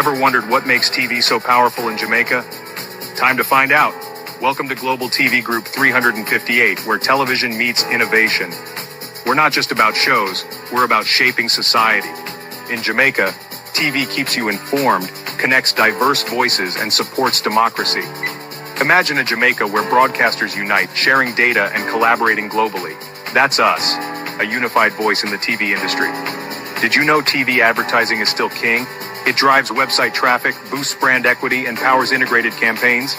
Ever wondered what makes TV so powerful in Jamaica? Time to find out. Welcome to Global TV Group 358, where television meets innovation. We're not just about shows, we're about shaping society. In Jamaica, TV keeps you informed, connects diverse voices, and supports democracy. Imagine a Jamaica where broadcasters unite, sharing data and collaborating globally. That's us, a unified voice in the TV industry. Did you know TV advertising is still king? It drives website traffic, boosts brand equity, and powers integrated campaigns.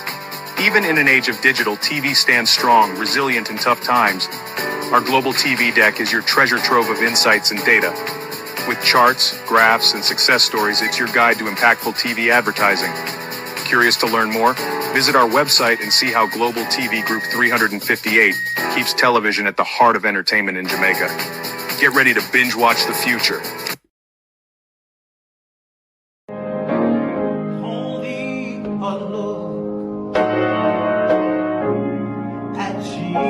Even in an age of digital, TV stands strong, resilient in tough times. Our global TV deck is your treasure trove of insights and data. With charts, graphs, and success stories, it's your guide to impactful TV advertising. Curious to learn more? Visit our website and see how Global TV Group 358 keeps television at the heart of entertainment in Jamaica. Get ready to binge watch the future. Only a look at Jesus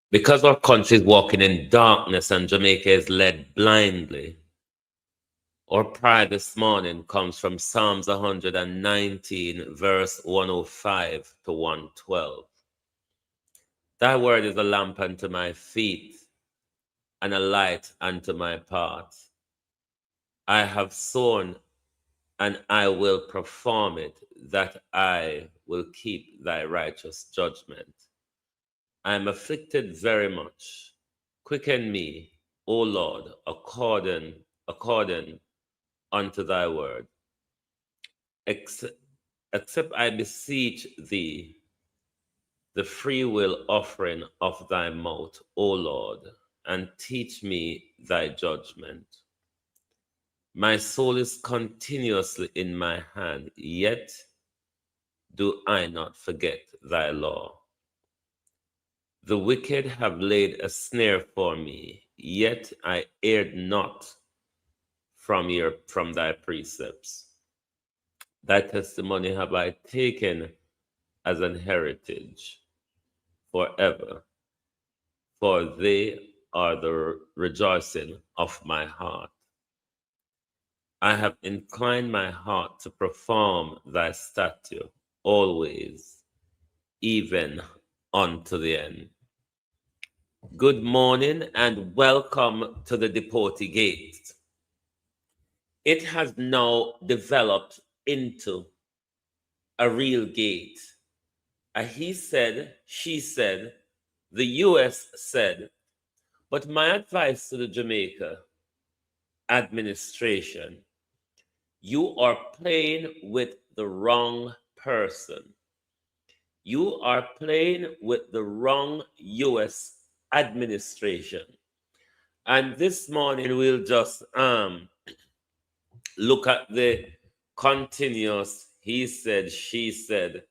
Because our country is walking in darkness and Jamaica is led blindly, our prayer this morning comes from Psalms 119, verse 105 to 112. Thy word is a lamp unto my feet and a light unto my path. I have sworn and I will perform it, that I will keep thy righteous judgment. I am afflicted very much. Quicken me, O Lord, according unto thy word. Except I beseech thee the free will offering of thy mouth, O Lord, and teach me thy judgment. My soul is continuously in my hand, yet do I not forget thy law. The wicked have laid a snare for me, yet I erred not from thy precepts. Thy testimony have I taken as an heritage forever, for they are the rejoicing of my heart. I have inclined my heart to perform thy statute always, even unto the end. Good morning and welcome to the Deportation Gate. It has now developed into a real gate. A he said, she said, the US said, but my advice to the Jamaica administration, you are playing with the wrong person. You are playing with the wrong US administration. And this morning we'll just look at the continuous he said, she said,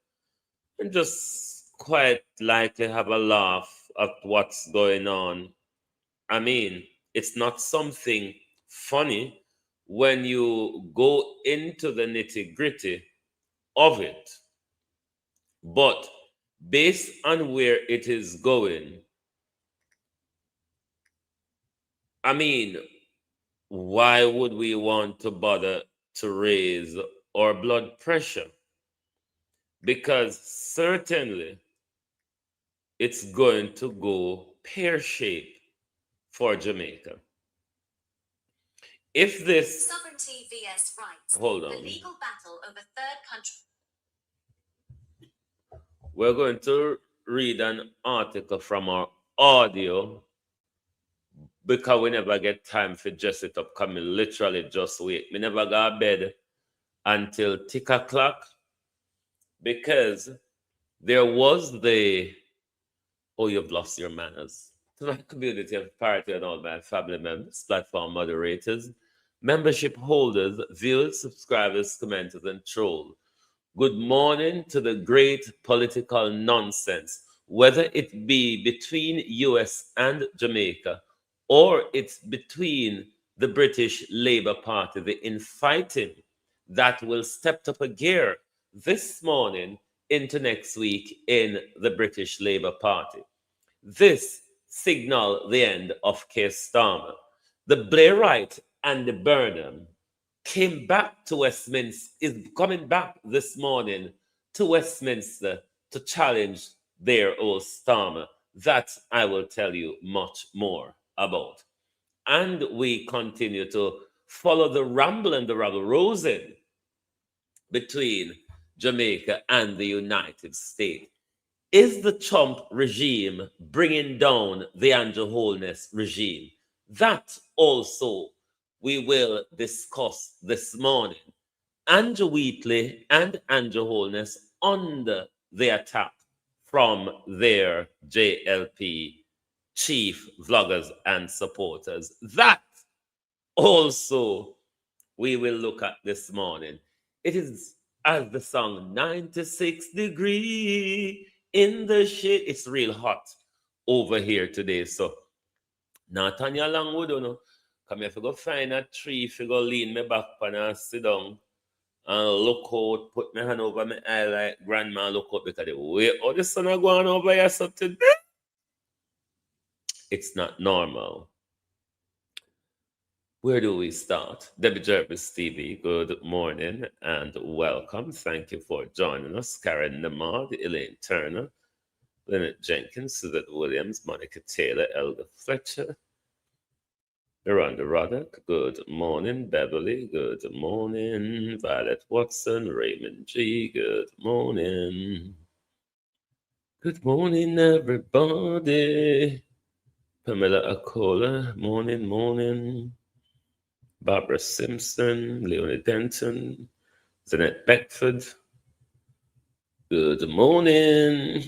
and just quite likely have a laugh at what's going on. I mean, it's not something funny when you go into the nitty-gritty of it. But based on where it is going, I mean, why would we want to bother to raise our blood pressure? Because certainly it's going to go pear-shaped for Jamaica. If this sovereignty vs rights, hold on, the legal battle over third country. We're going to read an article from our audio because we never get time for dress it up. Come literally just wait. We never go to bed until tick o'clock because there was the you've lost your manners. To my community of party and all my family members, platform moderators, membership holders, viewers, subscribers, commenters, and trolls. Good morning to the great political nonsense, whether it be between US and Jamaica or it's between the British Labour Party, the infighting that will step up a gear this morning into next week in the British Labour Party. This signal the end of Keir Starmer. The Blairite and the Burnham came back to Westminster, is coming back this morning to Westminster to challenge their old Starmer. That I will tell you much more about. And we continue to follow the rumble and the rabble-rousing between Jamaica and the United States. Is the Trump regime bringing down the Andrew Holness regime? That also we will discuss this morning. Andrew Wheatley and Andrew Holness under the attack from their JLP chief vloggers and supporters. That also we will look at this morning. It is as the song 96 degree in the shade. It's real hot over here today. So now Tanya Longwood, you know, come here, if you go find a tree, if you go lean me back and sit down and look out, put my hand over my eye like grandma look out because the way all the sun are going over here so today, it's not normal. Where do we start? Debbie Jervis TV, good morning and welcome. Thank you for joining us. Karen Namard, Elaine Turner, Lynette Jenkins, Suzette Williams, Monica Taylor, Elder Fletcher, Miranda Roddick, good morning. Beverly, good morning. Violet Watson, Raymond G, good morning. Good morning, everybody. Pamela Acola, morning. Barbara Simpson, Leonie Denton, Zanette Beckford, good morning.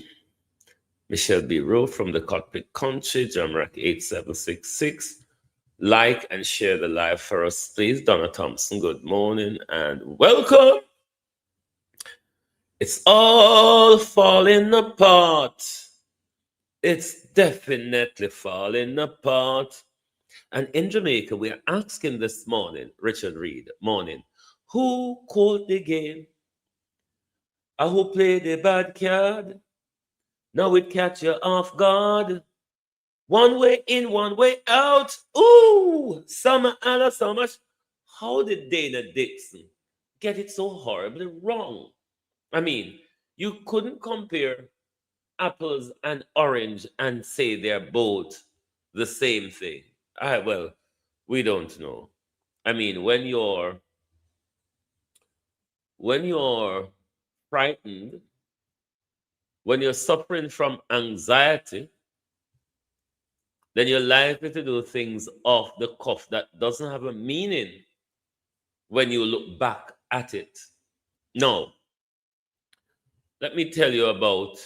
Michelle B. Rowe from the Cockpit Country, Jamrack 8766. Like and share the live for us, please. Donna Thompson, good morning and welcome. It's all falling apart. It's definitely falling apart. And in Jamaica, we are asking this morning, Richard Reed, morning, who called the game? Or who played the bad card? Now it catch you off guard. One way in, one way out. Ooh, Summer Anna so much. How did Dana Dixon get it so horribly wrong? I mean, you couldn't compare apples and orange and say they're both the same thing. Well, we don't know. I mean, when you're frightened, when you're suffering from anxiety, then you're likely to do things off the cuff that doesn't have a meaning when you look back at it. Now, let me tell you about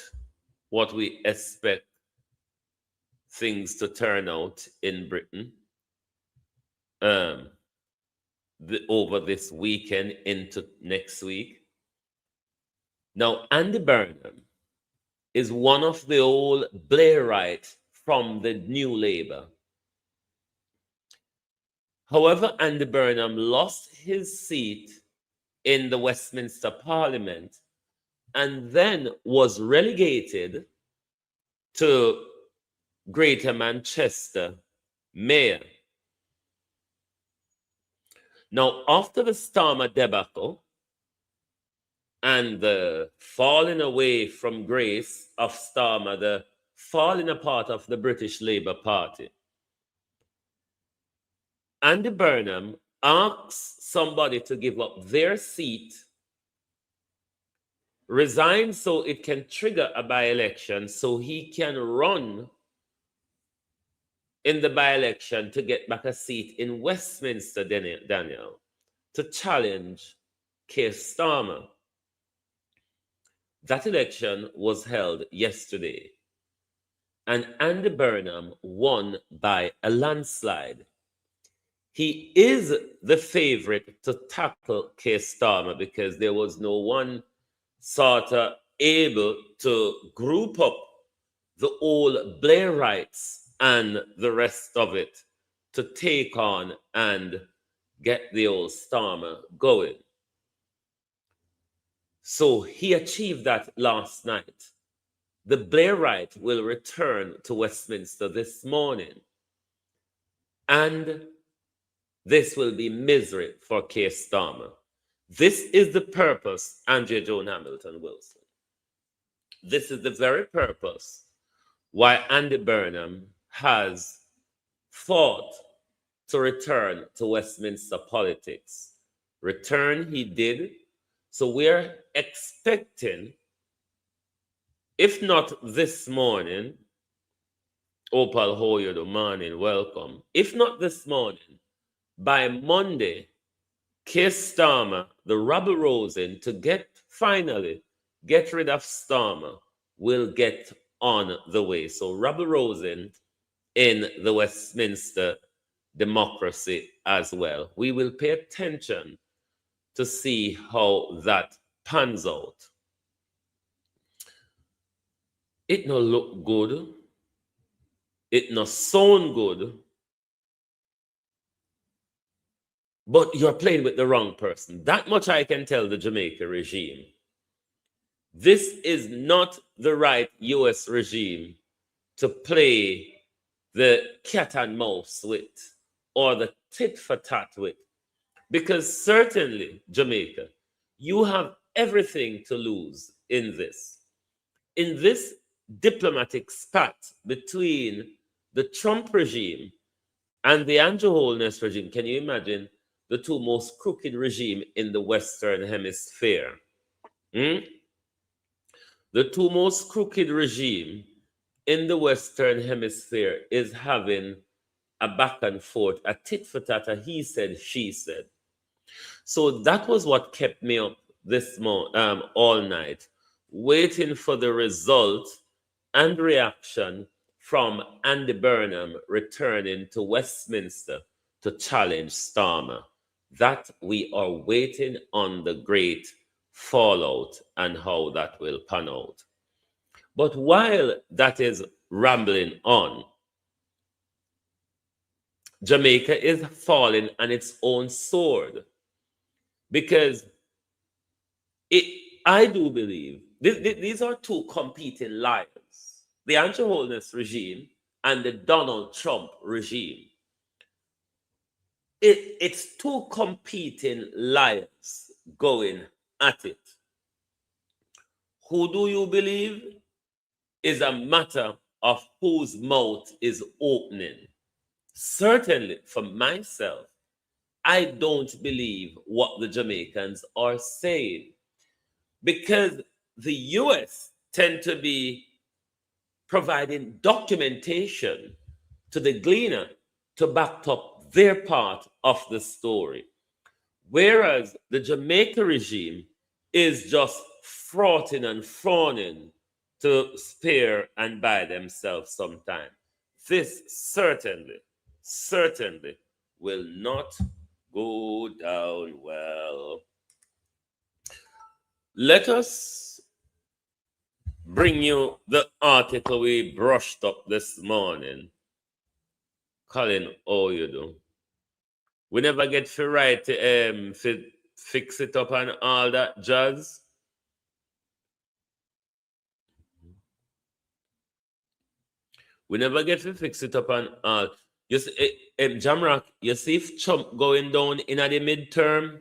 what we expect things to turn out in Britain over this weekend into next week. Now, Andy Burnham is one of the old Blairites from the New Labour. However, Andy Burnham lost his seat in the Westminster Parliament and then was relegated to Greater Manchester Mayor. Now, after the Starmer debacle and the falling away from grace of Starmer, the falling apart of the British Labour Party, Andy Burnham asks somebody to give up their seat, resign so it can trigger a by-election so he can run in the by-election to get back a seat in Westminster, Daniel, to challenge Keir Starmer. That election was held yesterday, and Andy Burnham won by a landslide. He is the favorite to tackle Keir Starmer because there was no one sort of able to group up the old Blairites and the rest of it to take on and get the old Starmer going. So he achieved that last night. The Blairite will return to Westminster this morning. And this will be misery for Keir Starmer. This is the purpose, Andrea Joan Hamilton Wilson. This is the very purpose why Andy Burnham has fought to return to Westminster politics. Return he did. So we're expecting, if not this morning, Opal Hoyer, the morning, welcome. If not this morning, by Monday, Keir Starmer, the rabble rousing to finally get rid of Starmer, will get on the way. So rabble rousing in the Westminster democracy as well. We will pay attention to see how that pans out. It no look good. It no sound good. But you're playing with the wrong person. That much I can tell the Jamaica regime. This is not the right US regime to play the cat and mouse with or the tit for tat with. Because certainly, Jamaica, you have everything to lose in this. In this diplomatic spat between the Trump regime and the Andrew Holness regime, can you imagine the two most crooked regimes in the Western Hemisphere? The two most crooked regime in the Western Hemisphere is having a back and forth, a tit for tat, a he said, she said. So that was what kept me up this all night, waiting for the result and reaction from Andy Burnham returning to Westminster to challenge Starmer. That we are waiting on the great fallout and how that will pan out. But while that is rambling on, Jamaica is falling on its own sword because I do believe these are two competing liars, the Andrew Holness regime and the Donald Trump regime. It's two competing liars going at it. Who do you believe is a matter of whose mouth is opening. Certainly, for myself, I don't believe what the Jamaicans are saying because the US tend to be providing documentation to the gleaner to back up their part of the story. Whereas the Jamaica regime is just fraughting and fawning to spare and buy themselves some time. This certainly will not go down well. Let us bring you the article we brushed up this morning. Colin, how you do? We never get to write fix it up and all that jazz. We never get to fix it up and all. You see, Jamrock, you see if Trump going down in the midterm,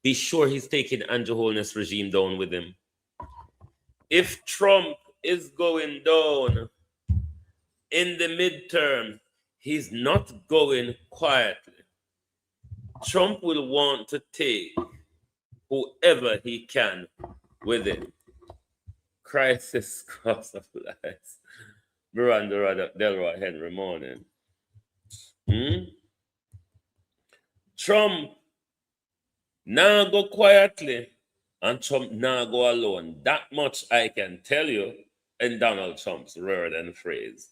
be sure he's taking Andrew Holness regime down with him. If Trump is going down in the midterm, he's not going quietly. Trump will want to take whoever he can with him. Crisis cost of lives. Miranda Delroy Henry morning. Trump now go quietly and Trump now go alone. That much I can tell you in Donald Trump's word and phrase.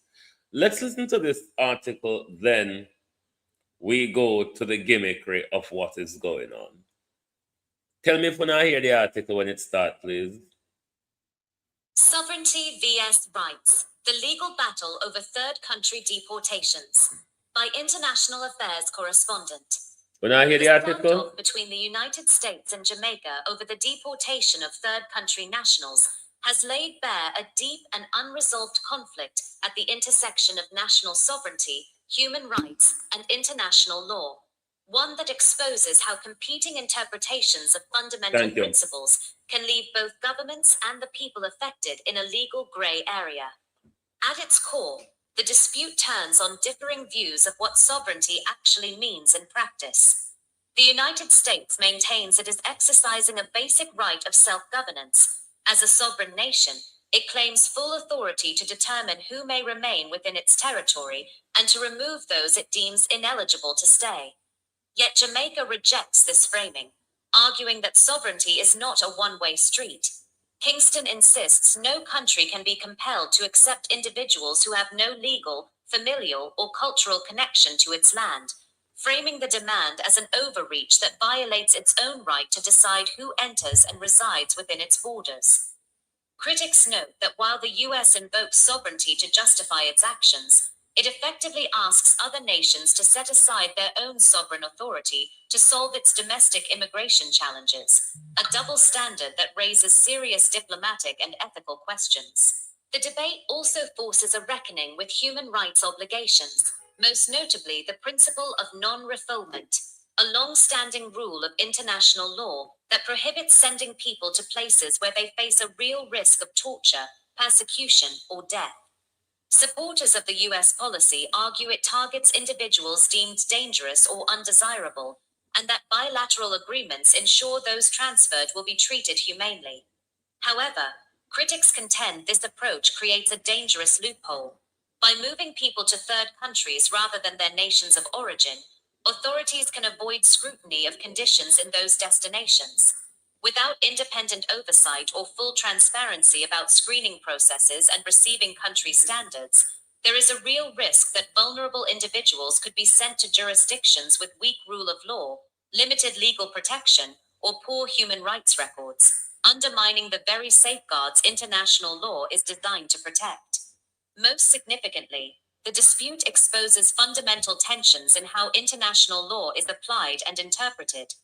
Let's listen to this article, then we go to the gimmickry of what is going on. Tell me if you not hear the article when it starts, please. Sovereignty vs. Rights. The legal battle over third country deportations. By International Affairs correspondent. When I hear the article, standoff between the United States and Jamaica over the deportation of third country nationals has laid bare a deep and unresolved conflict at the intersection of national sovereignty, human rights, and international law. One that exposes how competing interpretations of fundamental principles can leave both governments and the people affected in a legal grey area. At its core, the dispute turns on differing views of what sovereignty actually means in practice. The United States maintains it is exercising a basic right of self-governance. As a sovereign nation, it claims full authority to determine who may remain within its territory and to remove those it deems ineligible to stay. Yet Jamaica rejects this framing, arguing that sovereignty is not a one-way street. Kingston insists no country can be compelled to accept individuals who have no legal, familial, or cultural connection to its land, framing the demand as an overreach that violates its own right to decide who enters and resides within its borders. Critics note that while the US invokes sovereignty to justify its actions, it effectively asks other nations to set aside their own sovereign authority to solve its domestic immigration challenges, a double standard that raises serious diplomatic and ethical questions. The debate also forces a reckoning with human rights obligations, most notably the principle of non-refoulement, a long-standing rule of international law that prohibits sending people to places where they face a real risk of torture, persecution, or death. Supporters of the US policy argue it targets individuals deemed dangerous or undesirable, and that bilateral agreements ensure those transferred will be treated humanely. However, critics contend this approach creates a dangerous loophole. By moving people to third countries rather than their nations of origin, authorities can avoid scrutiny of conditions in those destinations. Without independent oversight or full transparency about screening processes and receiving country standards, there is a real risk that vulnerable individuals could be sent to jurisdictions with weak rule of law, limited legal protection, or poor human rights records, undermining the very safeguards international law is designed to protect. Most significantly, the dispute exposes fundamental tensions in how international law is applied and interpreted.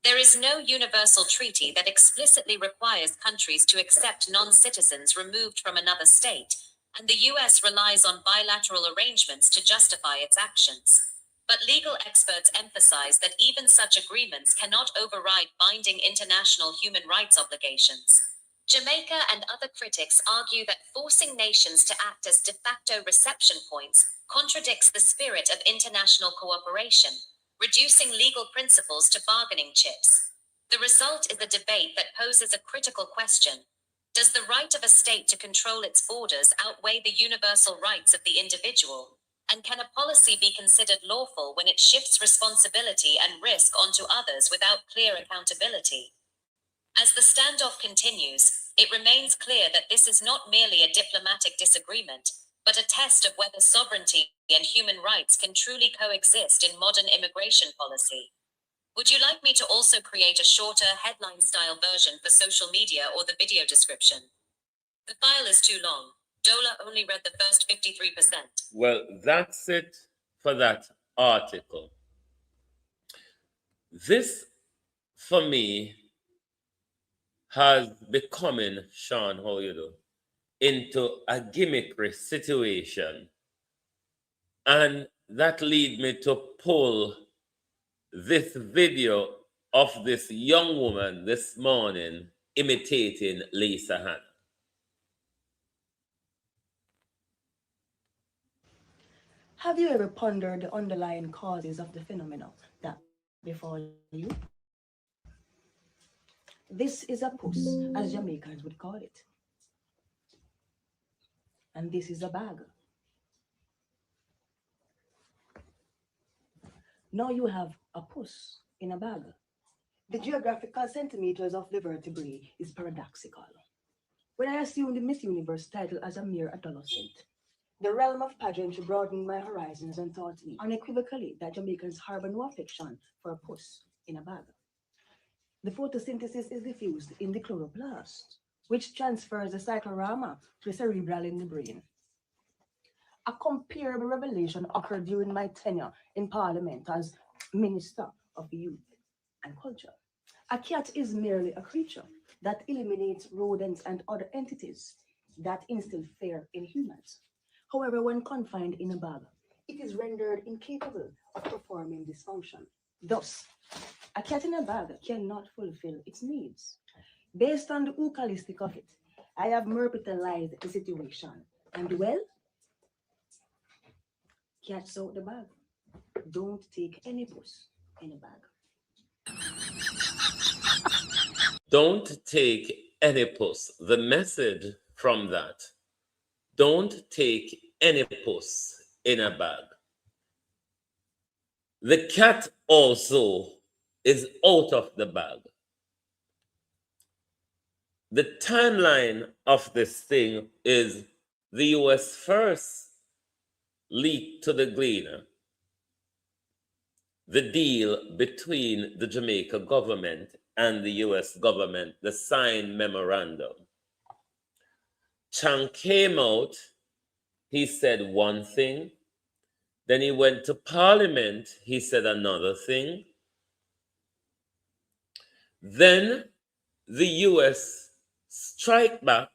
There is no universal treaty that explicitly requires countries to accept non-citizens removed from another state, and the US relies on bilateral arrangements to justify its actions. But legal experts emphasize that even such agreements cannot override binding international human rights obligations. Jamaica and other critics argue that forcing nations to act as de facto reception points contradicts the spirit of international cooperation, reducing legal principles to bargaining chips. The result is a debate that poses a critical question. Does the right of a state to control its borders outweigh the universal rights of the individual? And can a policy be considered lawful when it shifts responsibility and risk onto others without clear accountability? As the standoff continues, it remains clear that this is not merely a diplomatic disagreement, but a test of whether sovereignty and human rights can truly coexist in modern immigration policy. Would you like me to also create a shorter headline-style version for social media or the video description? The file is too long. Dola only read the first 53%. Well, that's it for that article. This, for me, has becoming, Sean, how you do, into a gimmickry situation. And that lead me to pull this video of this young woman this morning imitating Lisa Hanna. Have you ever pondered the underlying causes of the phenomenon that befall you? This is a puss, as Jamaicans would call it. And this is a bag. Now you have a puss in a bag. The geographical centimeters of the vertebrae is paradoxical. When I assumed the Miss Universe title as a mere adolescent, the realm of pageantry broadened my horizons and taught me unequivocally that Jamaicans harbor no affection for a puss in a bag. The photosynthesis is diffused in the chloroplast, which transfers the cyclorama to the cerebral in the brain. A comparable revelation occurred during my tenure in Parliament as Minister of Youth and Culture. A cat is merely a creature that eliminates rodents and other entities that instill fear in humans. However, when confined in a bag, it is rendered incapable of performing this function. Thus, a cat in a bag cannot fulfill its needs. Based on the eucharistic of it, I have merpetilized the situation. And well, cats out the bag. Don't take any puss in a bag. Don't take any puss. The message from that, don't take any puss in a bag. The cat also is out of the bag. The timeline of this thing is the US first leaked to the Gleaner the deal between the Jamaica government and the US government, the signed memorandum. Chang came out, he said one thing, then he went to Parliament, he said another thing. Then the US strike back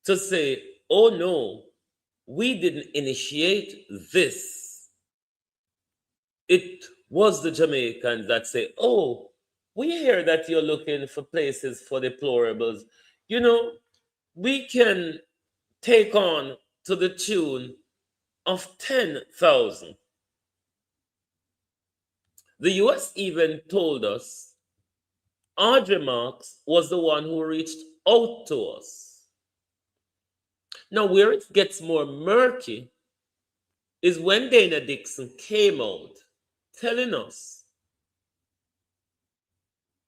to say, oh no, we didn't initiate this. It was the Jamaicans that say, oh, we hear that you're looking for places for deplorables. You know, we can take on to the tune of 10,000. The US even told us Audrey Marks was the one who reached out to us. Now, where it gets more murky is when Dana Dixon came out telling us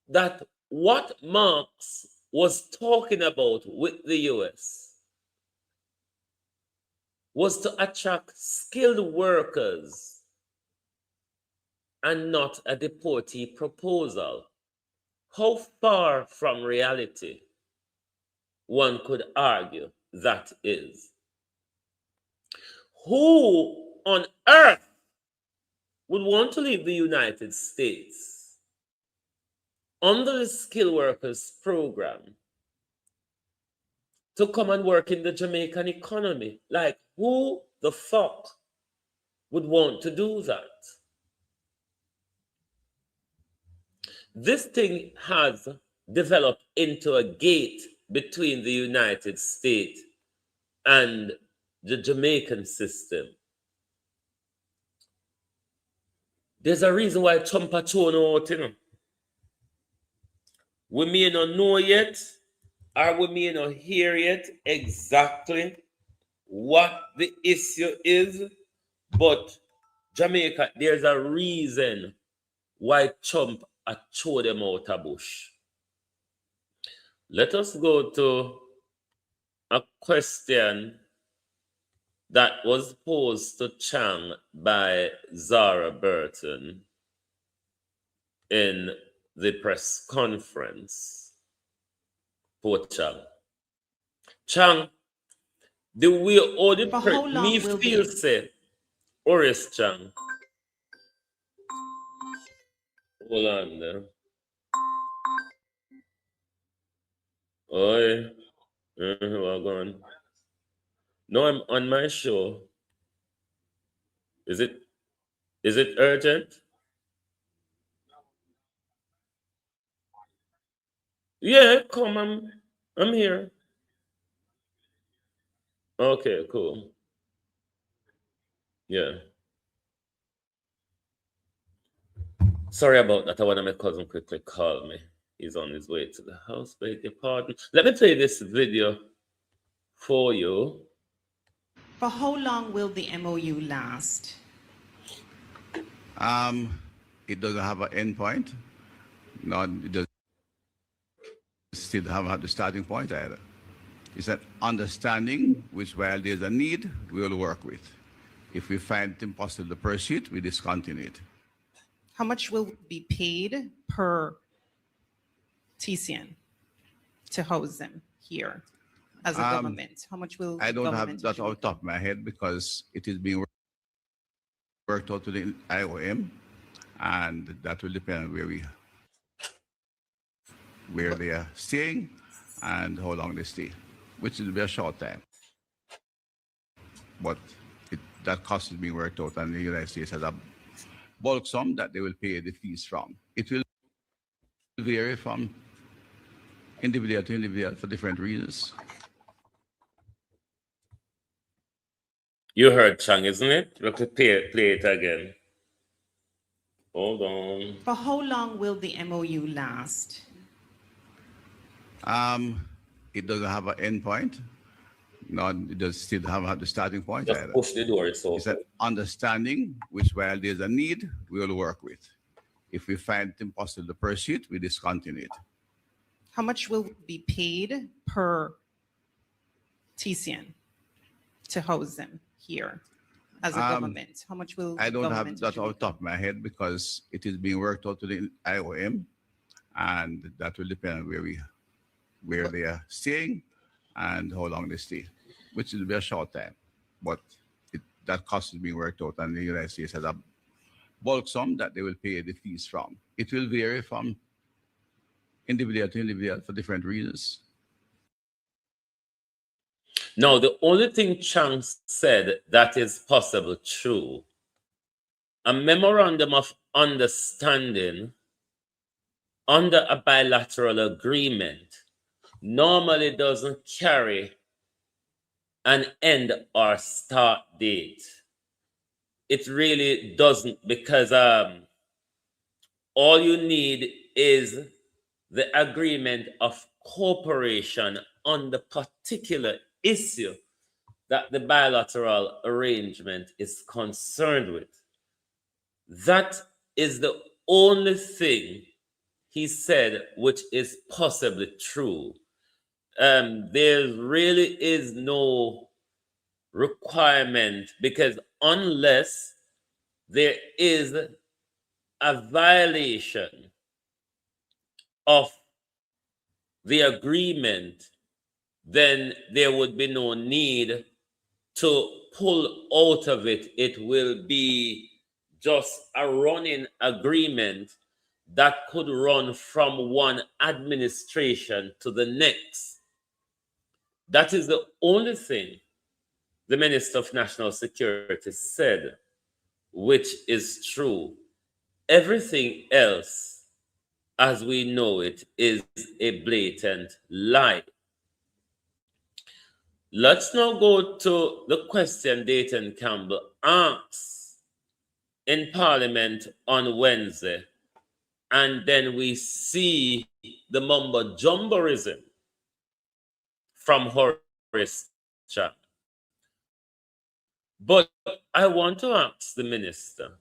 that what Marx was talking about with the US was to attract skilled workers and not a deportee proposal. How far from reality, one could argue, that is? Who on earth would want to leave the United States under the skilled workers program to come and work in the Jamaican economy? Like, who the fuck would want to do that? This thing has developed into a gate between the United States and the Jamaican system. There's a reason why Trump are thrown out, you know. We may not know yet, or we may not hear yet exactly what the issue is, but Jamaica, there's a reason why Trump are throw them out of bush. Let us go to a question that was posed to Chang by Zara Burton in the press conference. Poor Chang. Chang, the way all the me feel say, Oris Chang. Hold on there. Oi. Well gone. No, I'm on my show. Is it urgent? Yeah, come, I'm here. Okay, cool. Yeah. Sorry about that. I want my cousin quickly call me. He's on his way to the house. Beg your pardon. Let me play this video for you. For how long will the MOU last? It doesn't have an end point. No, it doesn't still have the starting point either. It's an understanding which, while there's a need, we will work with. If we find it impossible to pursue it, we discontinue it. How much will be paid per TCN to house them here as a government? How much will I don't have that off the top of my head because it is being worked out to the IOM, and that will depend on where they are staying and how long they stay, which will be a short time. But that cost is being worked out, and the United States has a bulk sum that they will pay the fees from. It will vary from individual to individual for different reasons. You heard Chang, isn't it? We could play it again. Hold on. For how long will the MOU last? It doesn't have an end point. No, it does still have the starting point Just either. push the door. It's an understanding which, while there's a need, we will work with. If we find it impossible to pursue it, we discontinue it. How much will be paid per TCN to house them here as a government? How much will I don't have that off the top of my head because it is being worked out to the IOM, and that will depend on where they are staying and how long they stay, which will be a short time. But that cost is being worked out, and the United States has a bulk sum that they will pay the fees from. It will vary from individual to individual for different reasons. Now, the only thing Chang said that is possible true, a memorandum of understanding under a bilateral agreement normally doesn't carry an end or start date. It really doesn't, because all you need is the agreement of cooperation on the particular issue that the bilateral arrangement is concerned with. That is the only thing he said, which is possibly true. There really is no requirement, because unless there is a violation of the agreement, then there would be no need to pull out of it. It will be just a running agreement that could run from one administration to the next. That is the only thing the Minister of National Security said, which is true. Everything else, as we know it, is a blatant lie. Let's now go to the question Dayton Campbell asked in Parliament on Wednesday, and then we see the mumbo jumboism from Horace Chat. But I want to ask the minister,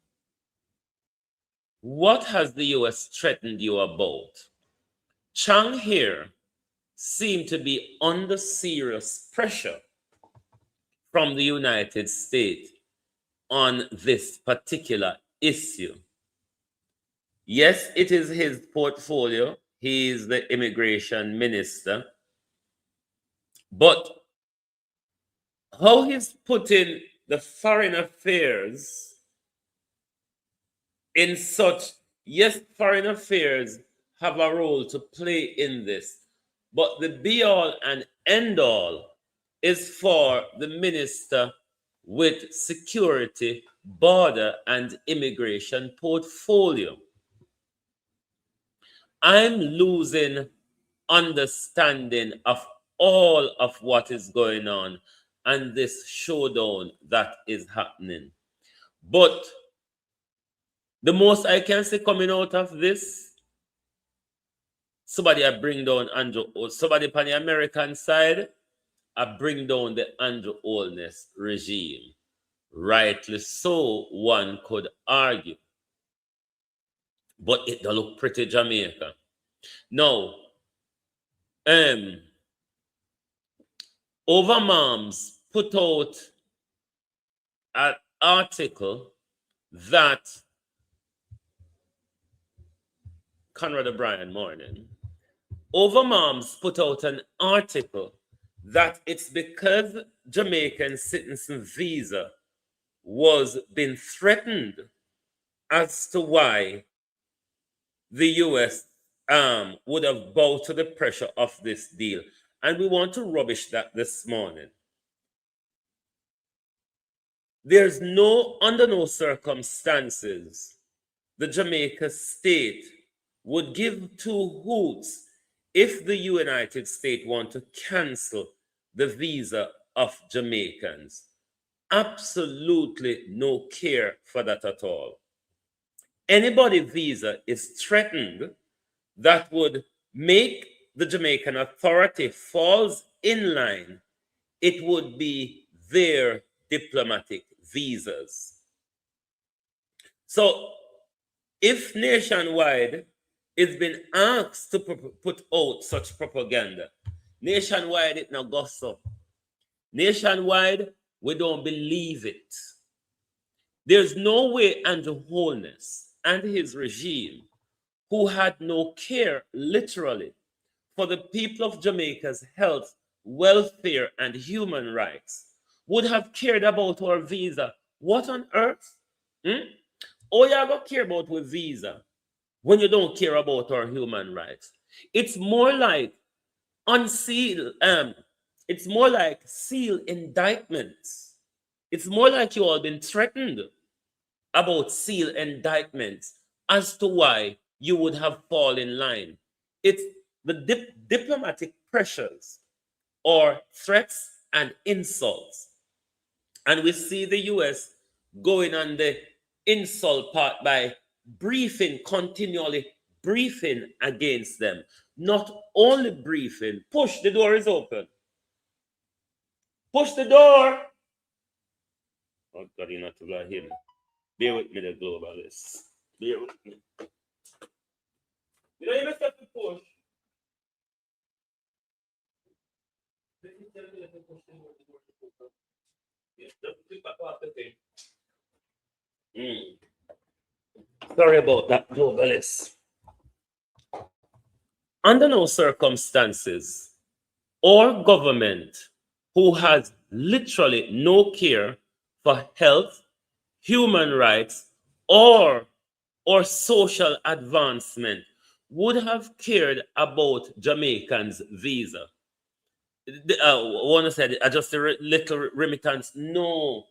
what has the US threatened you about? Chang here seemed to be under serious pressure from the United States on this particular issue. Yes, it is his portfolio. He is the immigration minister. But how he's putting the foreign affairs in such, yes, foreign affairs have a role to play in this, but the be all and end all is for the minister with security, border, and immigration portfolio. I'm losing understanding of all of what is going on and this showdown that is happening. But the most I can see coming out of this, somebody I bring down Andrew, or somebody on the American side, I bring down the Andrew Holness regime. Rightly so, one could argue. But it does look pretty Jamaica. Now, Overmoms put out an article that Conrad O'Brien, morning. Overmoms put out an article that it's because Jamaican citizen visa was being threatened as to why the US would have bowed to the pressure of this deal. And we want to rubbish that this morning. There's under no circumstances, the Jamaica state would give two hoots if the United States want to cancel the visa of Jamaicans. Absolutely no care for that at all. Anybody visa is threatened that would make the Jamaican authority falls in line, it would be their diplomatic visas. So if Nationwide is been asked to put out such propaganda, Nationwide it now goes so. Nationwide, we don't believe it. There's no way Andrew Holness and his regime, who had no care, literally, for the people of Jamaica's health, welfare, and human rights, would have cared about our visa. What on earth? All you going to care about with visa when you don't care about our human rights? It's more like it's more like sealed indictments. It's more like you all been threatened about sealed indictments as to why you would have fallen in line. It's the diplomatic pressures or threats and insults. And we see the US going on the insult part by continually briefing against them. Not only briefing, push, the door is open. Push the door. Oh God, you're not to hear me. Bear with me, the globalists. Bear with me. You know, you must have to push. Sorry about that, globalist. Under no circumstances, or government who has literally no care for health, human rights, or social advancement would have cared about Jamaicans' visa. One said, just a little remittance. No,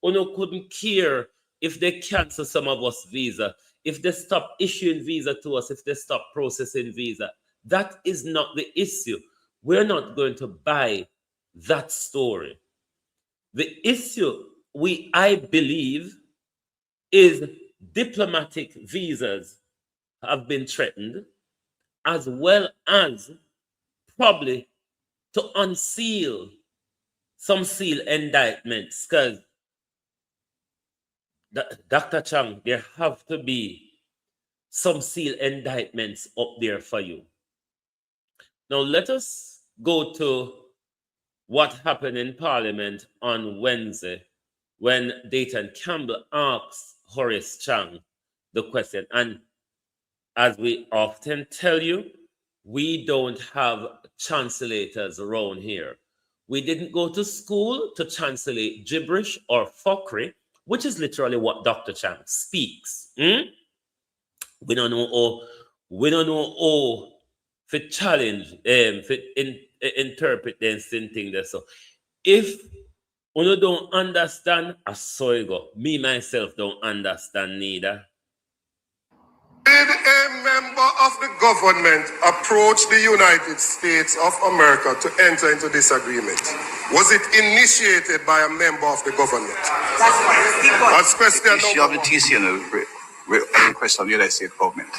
Uno couldn't care if they cancel some of us visa, if they stop issuing visa to us, if they stop processing visa. That is not the issue. We're not going to buy that story. The issue, I believe, is diplomatic visas have been threatened, as well as probably to unseal some sealed indictments. Because, Dr. Chang, there have to be some sealed indictments up there for you. Now, let us go to what happened in Parliament on Wednesday when Dayton Campbell asked Horace Chang the question. And as we often tell you, we don't have translators around here. We didn't go to school to translate gibberish or fuckery, which is literally what Dr. Chang speaks. We don't know how to challenge, interpret the same thing there. So if you don't understand, I saw you go. Me myself don't understand neither. Did a member of the government approach the United States of America to enter into this agreement? Was it initiated by a member of the government? That's question issue number of the one. TCN request of the United States government.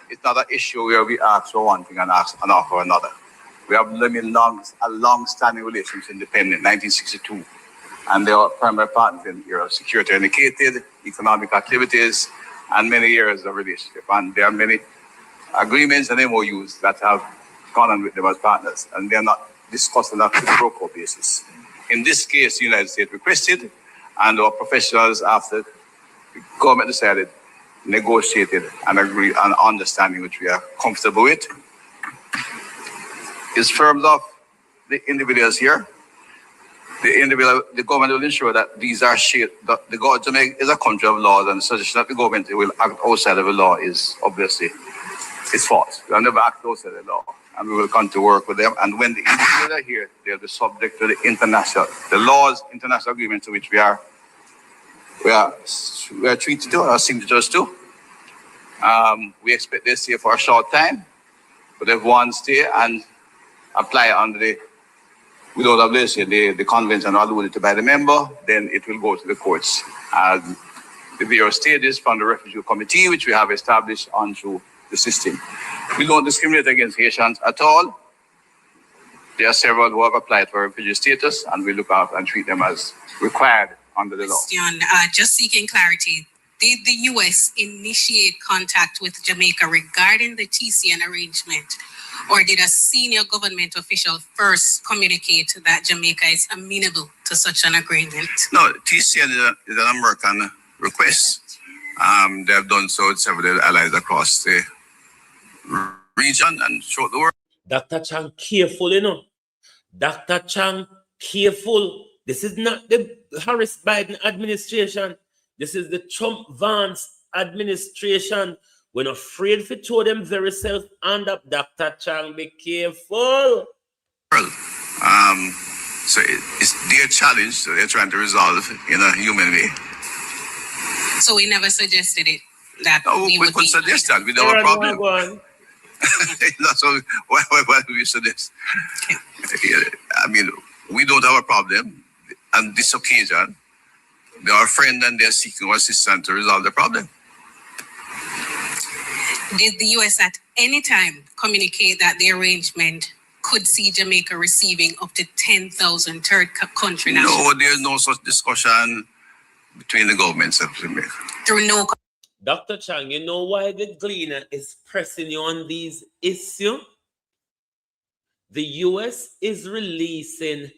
It's not an issue where we ask for one thing and ask and offer another. We have a long-standing relationship independent, 1962, and they are primary partners in area of security indicated, economic activities, and many years of relationship. And there are many agreements and MOUs that have gone on with them as partners, and they are not discussed on a pro basis. In this case, the United States requested, and our professionals, after the government decided, negotiated and agreed on understanding which we are comfortable with. It's firmed up the individuals here. The government will ensure that these are shared. Jamaica is a country of laws, and the suggestion that the government will act outside of the law is obviously it's false. We have never acted outside of the law, and we will come to work with them. And when the individuals are here, they'll be subject to the laws, international agreements to which we are treated to, our signatures to. We expect they stay for a short time, but if one stay and apply under without obligation, the convention alluded to by the member, then it will go to the courts. The various stages from the refugee committee, which we have established onto the system. We don't discriminate against Haitians at all. There are several who have applied for refugee status, and we look out and treat them as required under the law. Question, just seeking clarity. Did the U.S. initiate contact with Jamaica regarding the TCN arrangement, or did a senior government official first communicate that Jamaica is amenable to such an agreement? No, TCN is an American request. They have done so with several allies across the region and throughout the world. Dr. Chang, careful, you know. Dr. Chang, careful. This is not the Harris Biden administration. This is the Trump Vance administration. We're not afraid to throw them very self hand up. Dr. Chang, be careful. So it's their challenge, so they're trying to resolve in a human way. So we never suggested it. That No, we could suggest that. We don't have a problem. So why do we suggest? I mean, we don't have a problem. On this occasion, they are a friend and they're seeking assistance to resolve the problem. Did the U.S. at any time communicate that the arrangement could see Jamaica receiving up to 10,000 third country nationals? No, there's no such discussion between the governments of Jamaica. Through no. Dr. Chang, you know why the Gleaner is pressing you on these issues? The US is releasing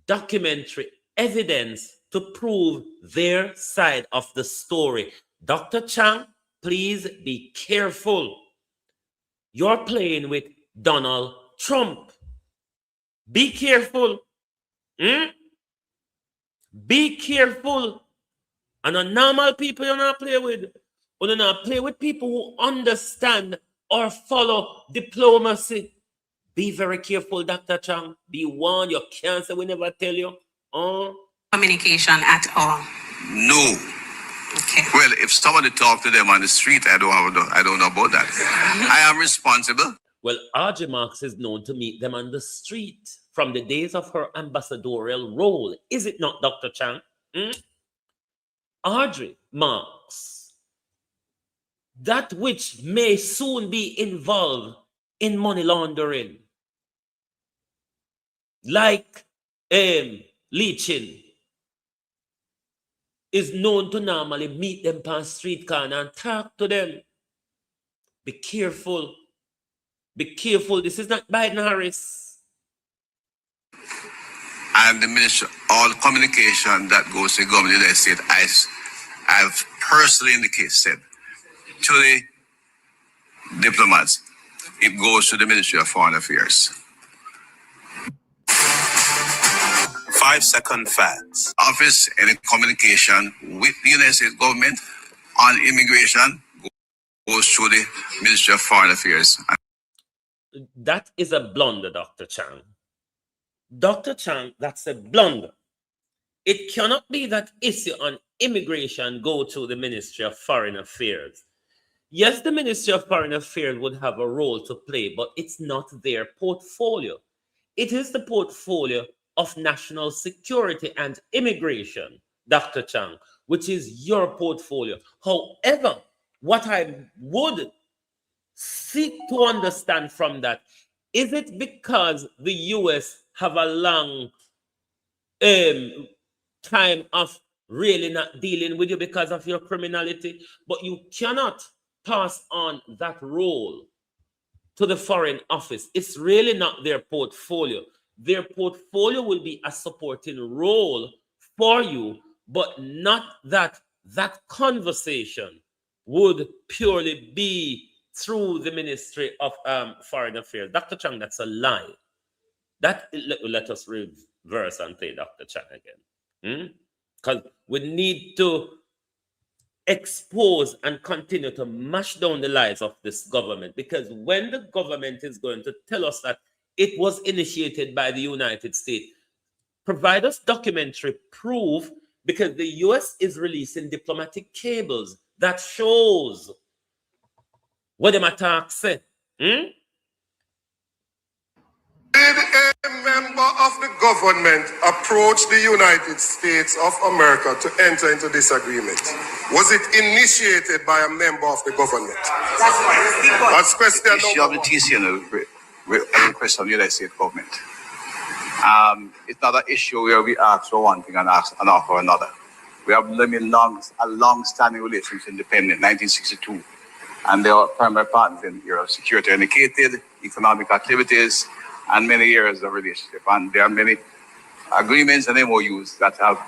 documentary evidence to prove their side of the story. Dr. Chang, please be careful. You're playing with Donald Trump. Be careful. Be careful. And a normal people you not play with. You not play with people who understand or follow diplomacy. Be very careful, Dr. Chang. Be warned. You can't say we never tell you. Communication at all? No. Okay. Well, if somebody talk to them on the street, I don't know about that. I am responsible. Well, Audrey Marks is known to meet them on the street from the days of her ambassadorial role. Is it not, Dr. Chang? Audrey Marks, that which may soon be involved in money laundering, like leeching, is known to normally meet them on street corner and talk to them. Be careful. Be careful. This is not Biden-Harris. And the minister, all communication that goes to the government of the United States, I've personally in the case said to the diplomats, it goes to the Ministry of Foreign Affairs. 5-second facts. Office, any communication with the United States government on immigration goes through the Ministry of Foreign Affairs. That is a blunder, Dr. Chang. Dr. Chang, that's a blunder. It cannot be that issue on immigration go to the Ministry of Foreign Affairs. Yes, the Ministry of Foreign Affairs would have a role to play, but it's not their portfolio. It is the portfolio of national security and immigration, Dr. Chang, which is your portfolio. However, what I would seek to understand from that, is it because the US have a long time of really not dealing with you because of your criminality, but you cannot pass on that role to the Foreign Office? It's really not their portfolio. Their portfolio will be a supporting role for you, but not that conversation would purely be through the Ministry of Foreign Affairs. Dr. Chang, that's a lie. That let us reverse and play Dr. Chang again. Because we need to expose and continue to mash down the lies of this government. Because when the government is going to tell us that it was initiated by the United States, provide us documentary proof, because the US is releasing diplomatic cables that shows what them attacks say. Did a member of the government approach the United States of America to enter into this agreement? Was it initiated by a member of the government? That's question number issue of the one. TCN request of the United States government. It's not an issue where we ask for one thing and offer for another. We have a long-standing relationship independent, 1962. And they are primary partners in your security indicated, economic activities, and many years of relationship. And there are many agreements and MOUs that have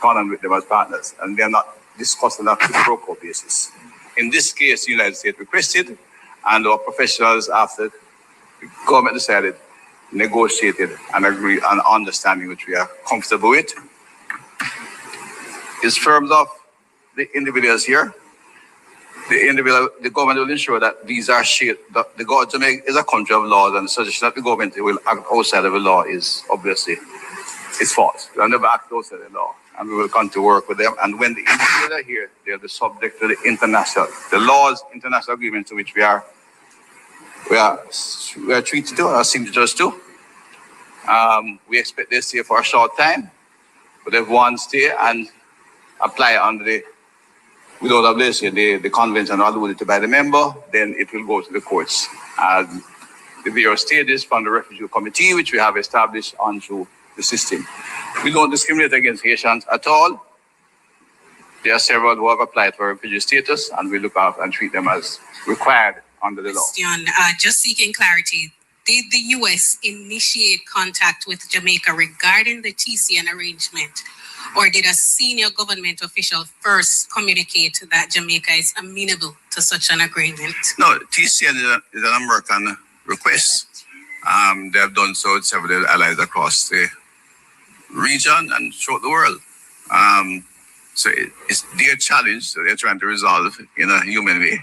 gone on with them as partners, and they're not discussed on a reciprocal basis. In this case, the United States requested, and our professionals, after the government decided, negotiated and agreed on understanding which we are comfortable with. In terms of the individuals here, the government will ensure that these are shared. Jamaica is a country of laws, and the suggestion that the government will act outside of the law is obviously false. We have never acted outside of the law, and we will continue to work with them. And when the individuals are here, they are the subject to the laws, international agreements to which we are treated to, or seem to just to. We expect they stay for a short time, but if one stay and apply under without obligation, the convention alluded to by the member, then it will go to the courts. The various stages from the refugee committee, which we have established onto the system. We don't discriminate against Haitians at all. There are several who have applied for refugee status, and we look after and treat them as required under the law. Question, just seeking clarity. Did the U.S. initiate contact with Jamaica regarding the TCN arrangement, or did a senior government official first communicate that Jamaica is amenable to such an agreement? No, TCN is an American request. They have done so with several allies across the region and throughout the world. So it's their challenge that they're trying to resolve in a human way.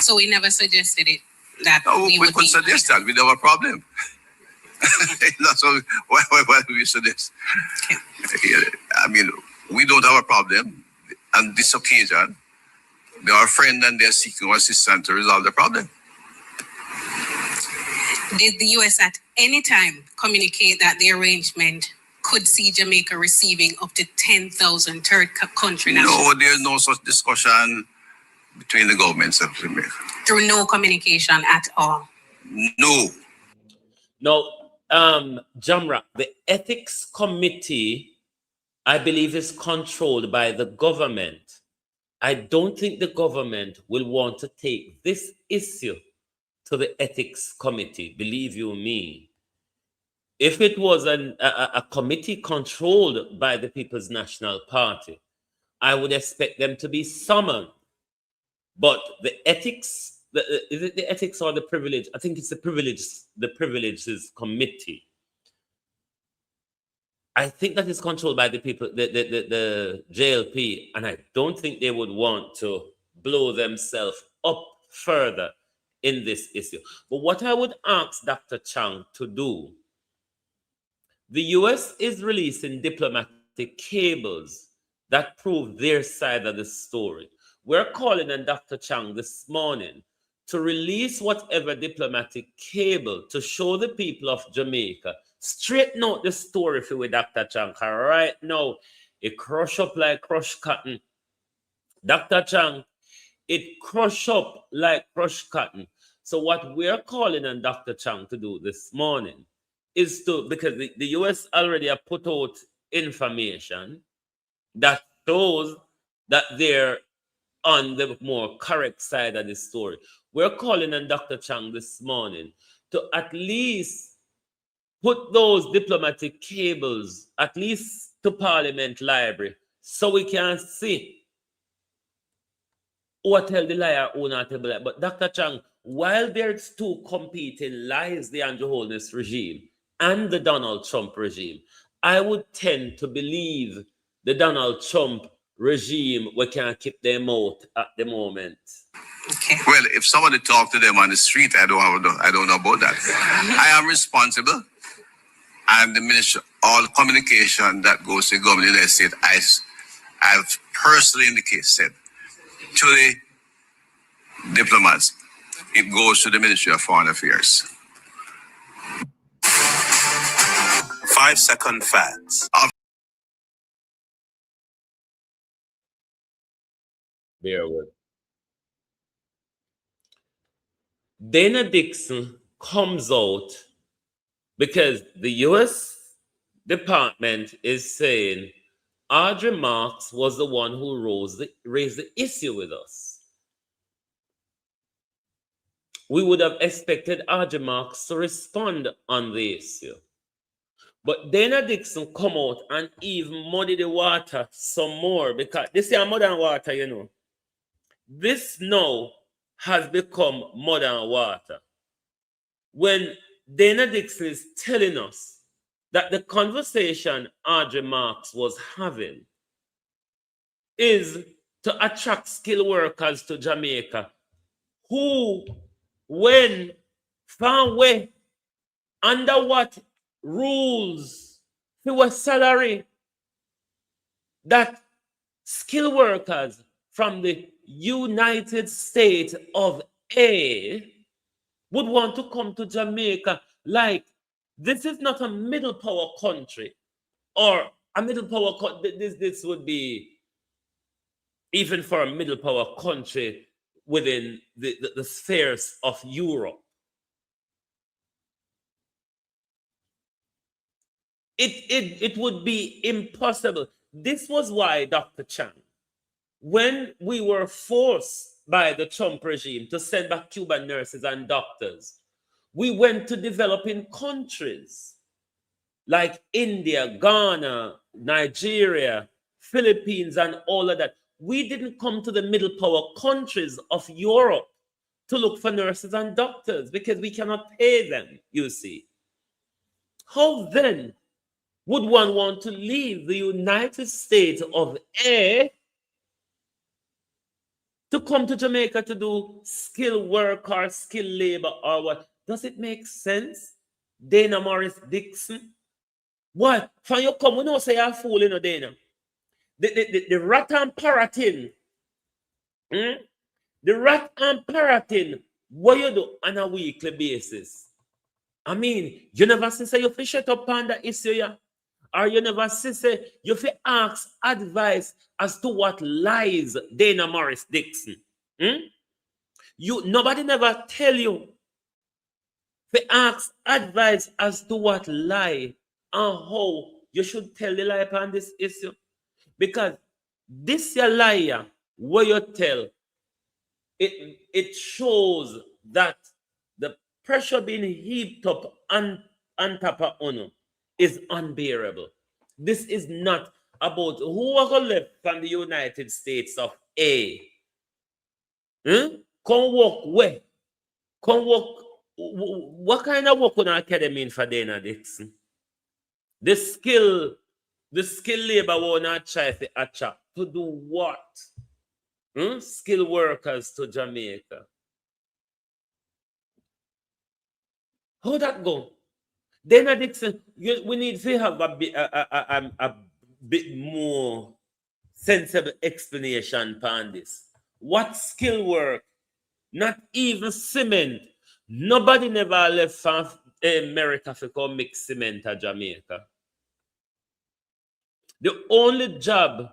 So we never suggested it. That no, we could suggest that. We don't have a problem. That's why we suggest. Okay. I mean, we don't have a problem. On this occasion, they are a friend and they're seeking assistance to resolve the problem. Did the U.S. at any time communicate that the arrangement could see Jamaica receiving up to 10,000 third country nationals? No, there's no such discussion between the governments of Jamaica. Through no communication at all? No. No, Jamra, the ethics committee, I believe, is controlled by the government. I don't think the government will want to take this issue to the ethics committee, believe you me. If it was a committee controlled by the People's National Party, I would expect them to be summoned. But the ethics, is it the ethics or the privilege? I think it's the privileges committee. I think that is controlled by the people, the JLP, and I don't think they would want to blow themselves up further in this issue. But what I would ask Dr. Chang to do, the US is releasing diplomatic cables that prove their side of the story. We're calling on Dr. Chang this morning to release whatever diplomatic cable to show the people of Jamaica, straighten out the story for with Dr. Chang. Right now, it crush up like crushed cotton. Dr. Chang, it crush up like crushed cotton. So what we're calling on Dr. Chang to do this morning is to, because the US already have put out information that shows that they're on the more correct side of the story. We're calling on Dr. Chang this morning to at least put those diplomatic cables, at least to Parliament Library, so we can see what tell the liar who not tell the liar. But Dr. Chang, while there's two competing lies, the Andrew Holness regime and the Donald Trump regime, I would tend to believe the Donald Trump regime we can't keep them out at the moment. Okay. Well, if somebody talk to them on the street, I don't know about that. I am responsible, and the minister, all communication that goes to the government of the United States, I've personally in the case said to the diplomats, it goes to the Ministry of Foreign Affairs. 5-second facts. Bear with. Dana Dixon comes out because the US Department is saying Audrey Marks was the one who raised the issue with us. We would have expected Audrey Marks to respond on the issue. But Dana Dixon come out and even muddy the water some more, because this is mud and water, you know. This now has become mud and water. When Dana Dixon is telling us that the conversation Audrey Marks was having is to attract skilled workers to Jamaica who, when, far away, under what rules, for salary, that skilled workers from the United States of A would want to come to Jamaica. Like, this is not a middle power country, or a middle power country. This would be even for a middle power country within the spheres of Europe. It would be impossible. this was why, Dr. Chang, when we were forced by the Trump regime to send back Cuban nurses and doctors, we went to developing countries like India, Ghana, Nigeria, Philippines, and all of that. We didn't come to the middle power countries of Europe to look for nurses and doctors because we cannot pay them, you see. How then would one want to leave the United States of A to come to Jamaica to do skilled work or skilled labor or what? Does it make sense? Dana Morris Dixon? What? From you come, we know say you're fooling, no, Dana. The rat and parroting. The rat and parroting, what you do on a weekly basis? I mean, you never say you fish it up on the issue, yeah? Or you never say you fi ask advice as to what lies Dana Morris Dixon. Nobody never tell you fi ask advice as to what lie and how you should tell the lie upon this issue. Because this your liar, what you tell, it shows that the pressure being heaped up on top of Ono is unbearable. This is not about who are going to left from the United States of A. Come work where? Come work. What kind of work on academy for Dana Dixon? The skill labor will not try to attract. To do what? Skilled workers to Jamaica. How that go? Dana Dixon, we need to have a bit more sensible explanation on this. What skill work? Not even cement. Nobody never left from America to come mix cement at Jamaica. The only job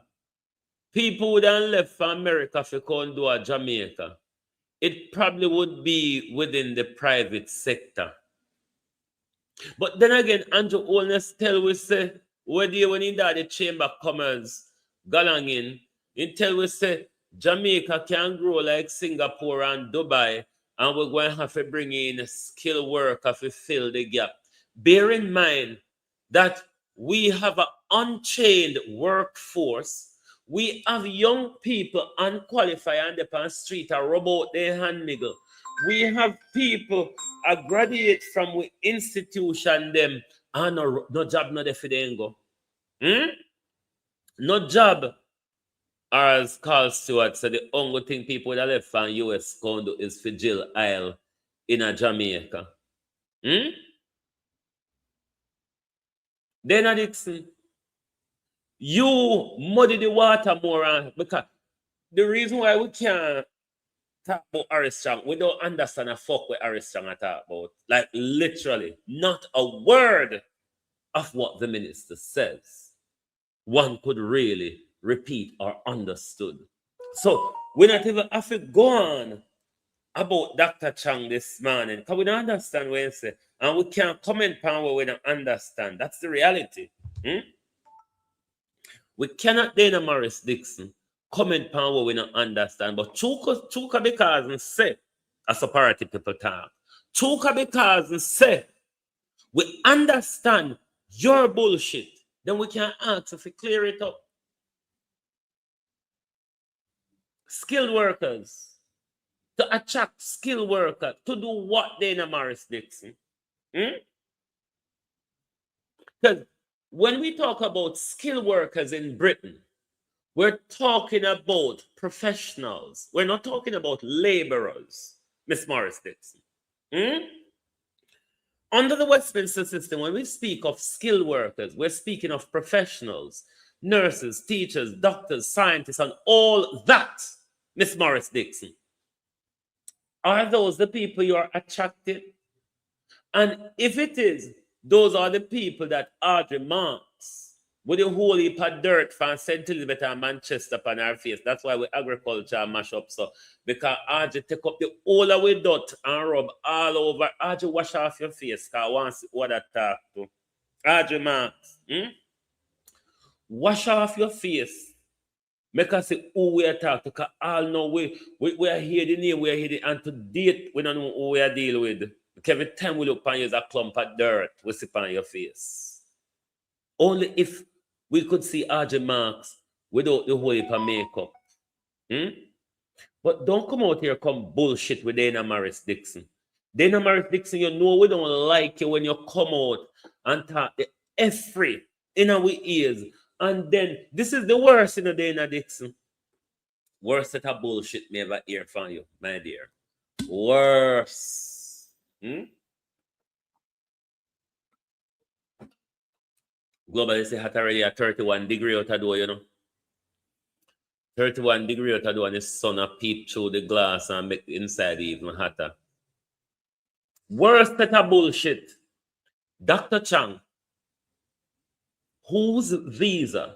people would have left from America to come do at Jamaica, it probably would be within the private sector. But then again, Andrew Holness tell we say, when he did the Chamber of Commerce galang in, he tell we say, Jamaica can grow like Singapore and Dubai, and we're going to have to bring in skilled workers to fill the gap. Bear in mind that we have an untrained workforce. We have young people unqualified and they on the street are rub out their hand niggle. We have people graduate from we institution them and no job no for them go. No job. Or as Carl Stewart said, the only thing people that left from US can do is for Jill Isle in a Jamaica. Dana Dixon, you muddy the water more because the reason why we can't talk about Armstrong, we don't understand a fuck what Armstrong talk about. Like literally, not a word of what the minister says one could really repeat or understood. So we not even have to go on about Dr. Chang this morning because we don't understand what he say, and we can't comment on what we don't understand. That's the reality. We cannot Dana Morris Dixon comment on what we don't understand, but Chuka because and say a separative people talk. Chuka because and say we understand your bullshit, then we can ask if we clear it up. Skilled workers, to attract skilled workers, to do what Dana Morris Dixon? Because when we talk about skilled workers in Britain, we're talking about professionals. We're not talking about laborers, Miss Morris Dixon. Under the Westminster system, when we speak of skilled workers, we're speaking of professionals, nurses, teachers, doctors, scientists, and all that, Miss Morris Dixon. Are those the people you are attracted? And if it is, those are the people that Audrey marks with the whole heap of dirt from St. Elizabeth and Manchester upon our face. That's why we agriculture mash up so. Because Audrey take up the whole away dirt and rub all over. Audrey wash off your face because I want to see what I talk to. Audrey marks. Wash off your face. Make us say who we are talking to. All know we are here the name, we are here and to date, we don't know who we are dealing with. Because every time we look upon you as a clump of dirt, we see upon your face. Only if we could see RJ Marks without the whole heap of makeup. But don't come out here come bullshit with Dana Morris Dixon. Dana Morris Dixon, you know we don't like you when you come out and talk the F-free in our ears. And then this is the worst in the Dana Dixon. Worst set of bullshit me ever hear from you, my dear. Worse. Globally say hot already at 31 degree out of door, you know. 31 degree out of door and the sun a peep through the glass and make the inside even hotter. Worst set of bullshit. Dr. Chang, whose visa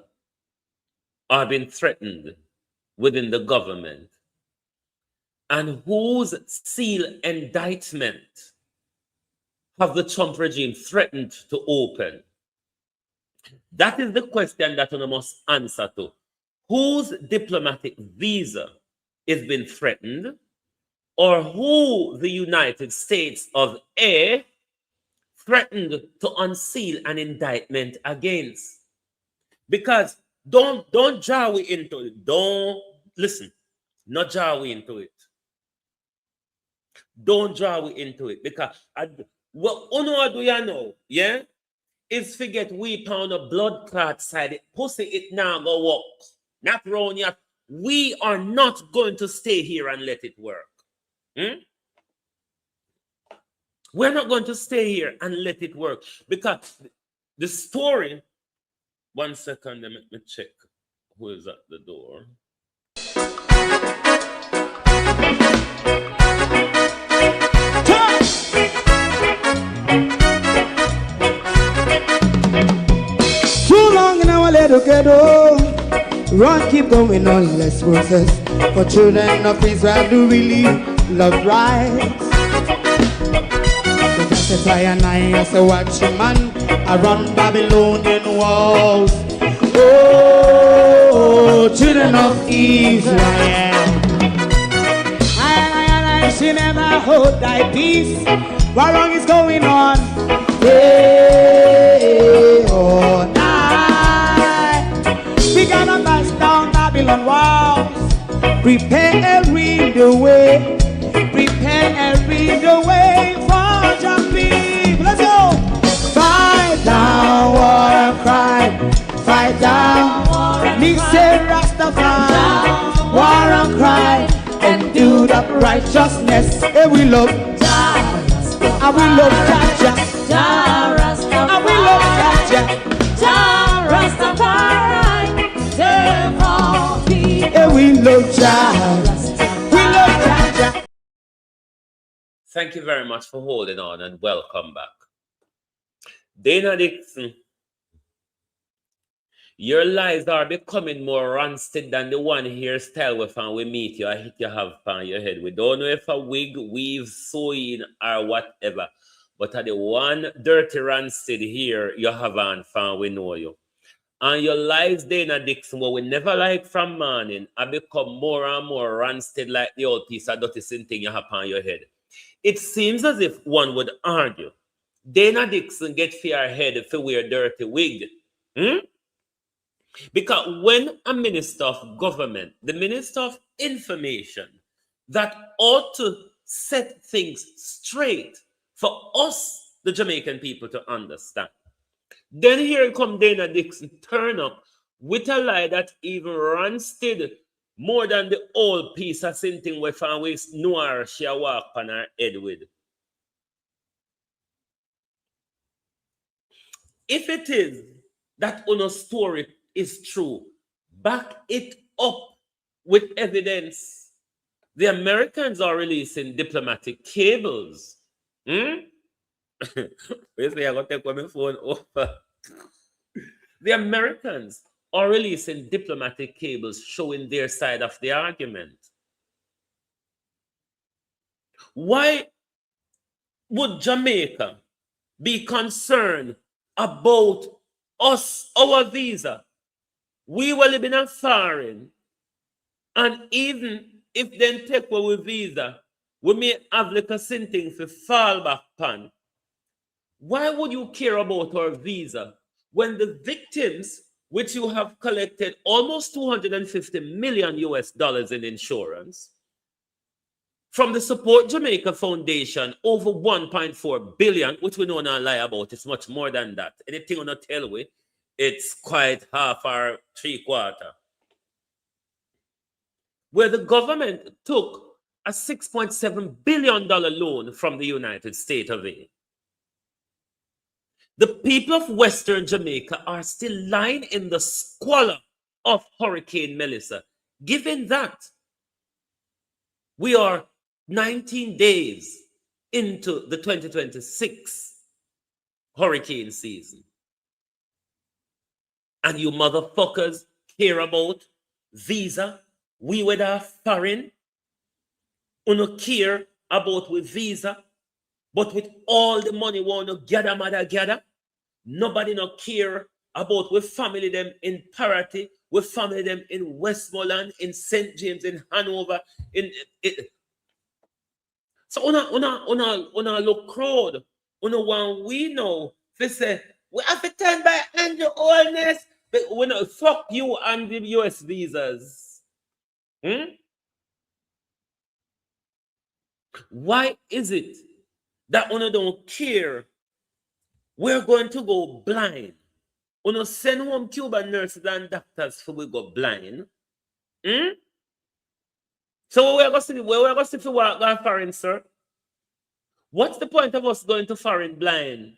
are being threatened within the government and whose seal indictment have the Trump regime threatened to open? That is the question that one must answer to. Whose diplomatic visa is being threatened, or who the United States of A threatened to unseal an indictment against? Because don't draw we into it. Don't listen. Not draw we into it. Don't draw we into it. Because what do you know? Yeah? Is forget we pound a blood clot side. It pussy it now go walk. Not round yet. We are not going to stay here and let it work. We're not going to stay here and let it work. Because the story, 1 second, let me check who is at the door. Too long in our little ghetto. Run, keep going on, let's process. For children of Israel do really love rights. So just as I and I as a watching man around Babylonian walls. Oh, children of Israel. I she never hold thy peace. What wrong is going on? Day or night. We gonna bust down Babylon walls. Prepare every the way. Prepare every the way for your people. Let's go. Fight down, war and cry. Fight down, me say Rastafari. War and cry and do the righteousness. And we love Jah. And we love Jah. Jah Rastafari. And we love Jah. Jah Rastafari. Save all people. And we love Jah. We love Jah. Thank you very much for holding on and welcome back. Dana Dixon, your lies are becoming more rancid than the one hairstyle with and we meet you. I hit you have on your head. We don't know if a wig, weave, sewing, or whatever. But at the one dirty rancid here you have on fan, we know you. And your lies, Dana Dixon, what we never like from morning, I become more and more rancid like the old piece of dirty sin thing you have on your head. It seems as if one would argue Dana Dixon get fear head if he wear dirty wig. Because when a minister of government, the minister of information, that ought to set things straight for us, the Jamaican people, to understand. Then here come Dana Dixon turn up with a lie that even rancid more than the old piece of something we found with noir she walk on her head with. If it is that Uno's story is true, back it up with evidence. The Americans are releasing diplomatic cables. Wait a second, I'm going to take my phone over. The Americans are releasing diplomatic cables showing their side of the argument. Why would Jamaica be concerned about us, our visa, We were living in foreign, and even if then take away visa, we may have like a thing to fall back on. Why would you care about our visa when the victims, which you have collected almost 250 million US dollars in insurance, from the Support Jamaica Foundation, over 1.4 billion, which we know not lie about, it's much more than that. Anything on a tell we, it's quite half or three quarter. Where the government took a $6.7 billion loan from the United States of A. The people of Western Jamaica are still lying in the squalor of Hurricane Melissa. Given that we are 19 days into the 2026 hurricane season, and you motherfuckers care about visa, we with our foreign, you care about with visa, but with all the money we want to gather, nobody no care about with family them in Parity, with family them in Westmoreland, in St. James, in Hanover, so una look crowd, one we know, they say, we have to turn by Andrew Holness, but we know, fuck you and the US visas. Why is it that una don't care? We're going to go blind. Una send home Cuban nurses and doctors for we go blind. So where we going to see if we walk going foreign, sir? What's the point of us going to foreign blind?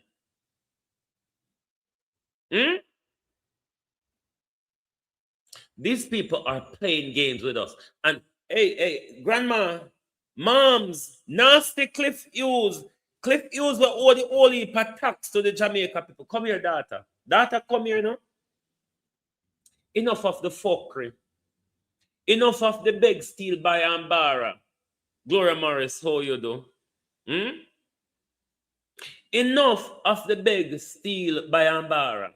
These people are playing games with us. And hey, grandma, moms, nasty Cliff Hughes. Cliff Hughes were all the only tax to the Jamaica people. Come here, daughter. Daughter, come here, no? Enough of the fuckery. Enough of the beg, steal, buy, and borrow. Gloria Morris, how you do? Enough of the beg, steal, buy, and borrow.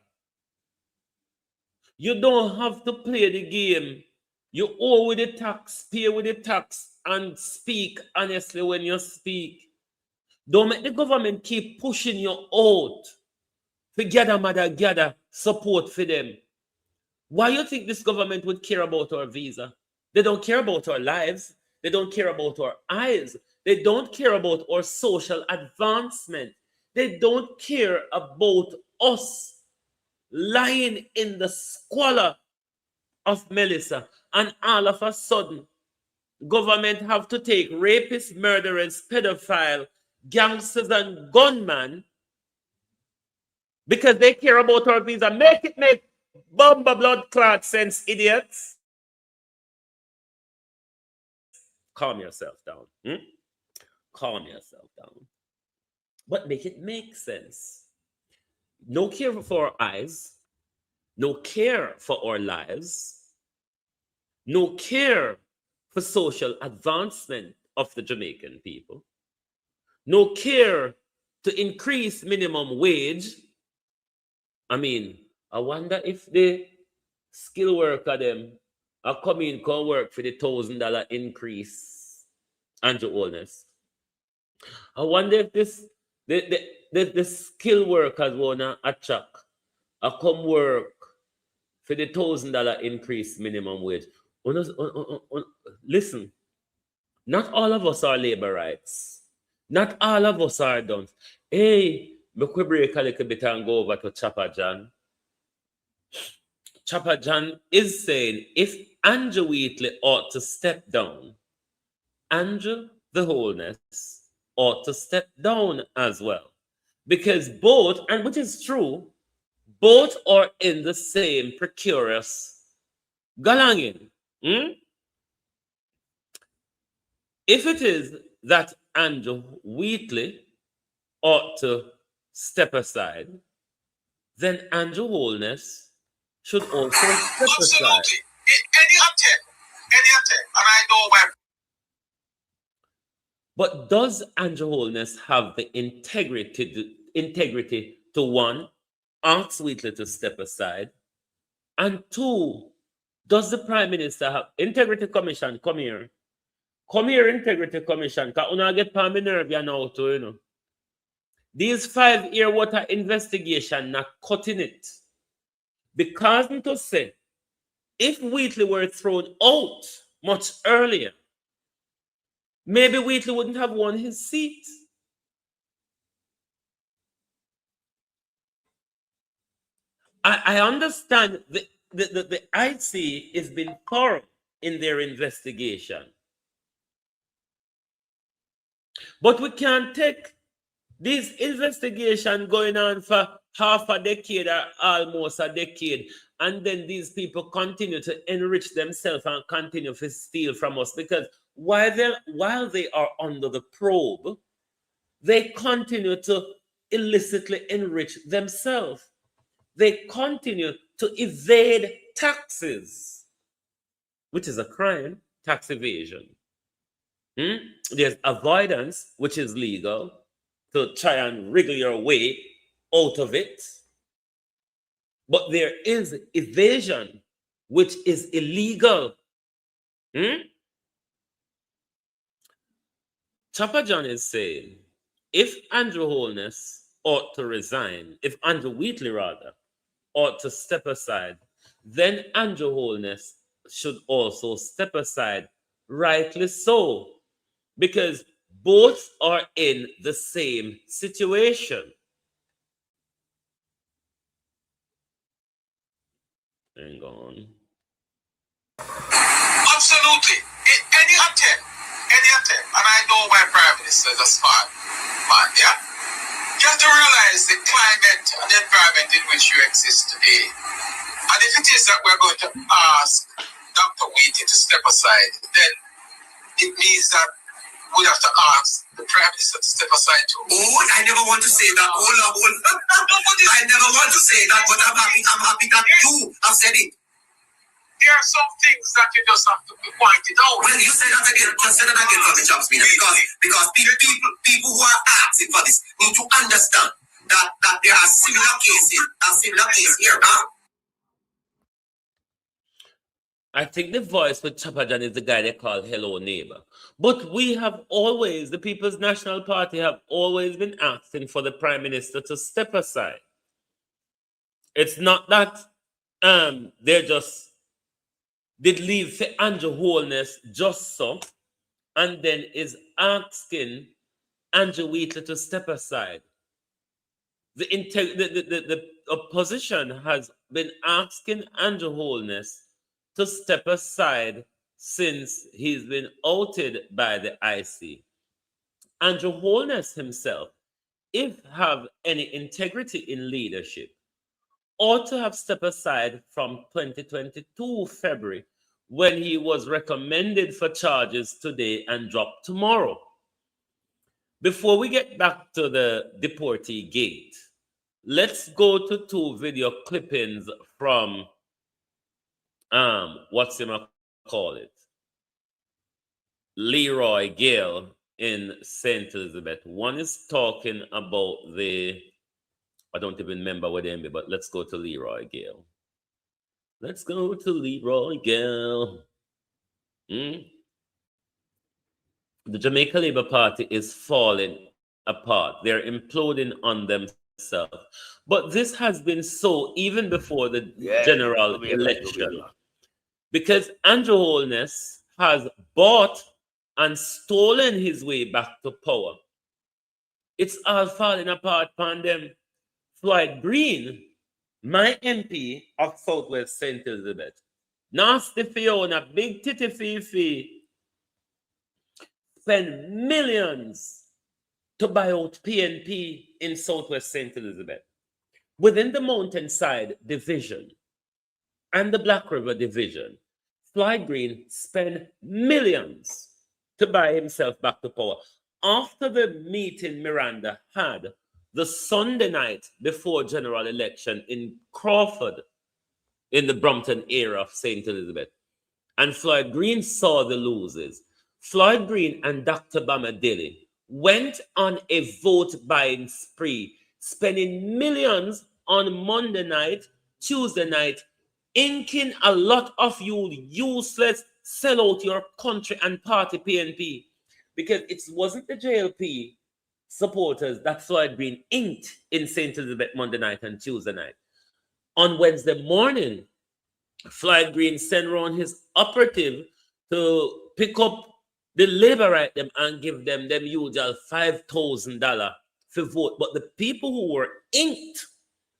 You don't have to play the game. You owe with the tax, pay with the tax, and speak honestly when you speak. Don't make the government keep pushing you out. For gather support for them. Why you think this government would care about our visa? They don't care about our lives. They don't care about our eyes. They don't care about our social advancement. They don't care about us lying in the squalor of Melissa. And all of a sudden, government have to take rapists, murderers, pedophile, gangsters, and gunmen because they care about our visa. Make it make bomber blood clot sense, idiots. Calm yourself down. Calm yourself down. But make it make sense. No care for our eyes. No care for our lives. No care for social advancement of the Jamaican people. No care to increase minimum wage. I mean, I wonder if the skilled worker them are coming to work for the $1,000 increase, Andrew Holness. I wonder if the skilled workers wanna attract come work for the $1,000 increase minimum wage. Listen, not all of us are labor rights. Not all of us are done. Hey, we could break a little bit and go over to Chopper John. Chopper John is saying if Andrew Wheatley ought to step down, Andrew the Holness ought to step down as well. Because both, and which is true, both are in the same precarious galangin. If it is that Andrew Wheatley ought to step aside, then Andrew Holness should also step aside. Any attempt, and I know where. But does Andrew Holness have the integrity to one, ask Wheatley to step aside, And two, does the Prime Minister have Integrity Commission? Come here. Come here, Integrity Commission. Because I get palm nerve now too, you know. These 5-year water investigation not cutting it. Because to say, if Wheatley were thrown out much earlier, maybe Wheatley wouldn't have won his seat. I understand the IC has been thorough in their investigation. But we can't take this investigation going on for half a decade or almost a decade, and then these people continue to enrich themselves and continue to steal from us, because while they are under the probe, they continue to illicitly enrich themselves. They continue to evade taxes, which is a crime, tax evasion. There's avoidance, which is legal, to try and wriggle your way out of it. But there is evasion, which is illegal. Chopper John is saying, if Andrew Holness ought to resign, if Andrew Wheatley rather ought to step aside, then Andrew Holness should also step aside, rightly so, because both are in the same situation. Hang on. Absolutely. Any attempt, and I know my Prime Minister is a smart man, yeah? You have to realize the climate and the environment in which you exist today. And if it is that we're going to ask Dr. Wheatley to step aside, then it means that we have to ask the Prime Minister to step aside too. Oh, I never want to say that. I never want to say that, but I'm happy that you have said it. There are some things that you just have to be pointed out. Well, you say that again. You say that again for the jobs, because people who are asking for this need to understand that there are similar cases here now. I think the voice with Chopper John is the guy they call Hello Neighbor. But we have always, the People's National Party have always been asking for the Prime Minister to step aside. It's not that they just did leave for Andrew Holness just so, and then is asking Andrew Wheatley to step aside. The opposition has been asking Andrew Holness to step aside since he's been outed by the IC. Andrew Holness himself, if have any integrity in leadership, ought to have stepped aside from 2022 February, when he was recommended for charges today and dropped tomorrow. Before we get back to the deportee gate, let's go to 2 video clippings from what's him call it, Leroy Gale in St. Elizabeth. One is talking about I don't even remember what name, but let's go to Leroy Gale. Let's go to Leroy Gale. The Jamaica Labour Party is falling apart. They're imploding on themselves. But this has been so even before the general election. Because Andrew Holness has bought and stolen his way back to power. It's all falling apart upon them. Floyd Green, my MP of Southwest St. Elizabeth, Nasty Fiona, Big Titty Fifi, spend millions to buy out PNP in Southwest St. Elizabeth. Within the Mountainside Division and the Black River Division, Floyd Green spent millions to buy himself back to power. After the meeting Miranda had the Sunday night before general election in Crawford, in the Brompton area of St. Elizabeth, and Floyd Green saw the losers, Floyd Green and Dr. Bamadili went on a vote buying spree, spending millions on Monday night, Tuesday night, inking a lot of you useless sell out your country and party PNP, because it wasn't the JLP supporters that saw it being inked in St. Elizabeth Monday night and Tuesday night. On Wednesday morning, Floyd Green sent around his operative to pick up the Labourite them and give them usual $5,000 for vote. But the people who were inked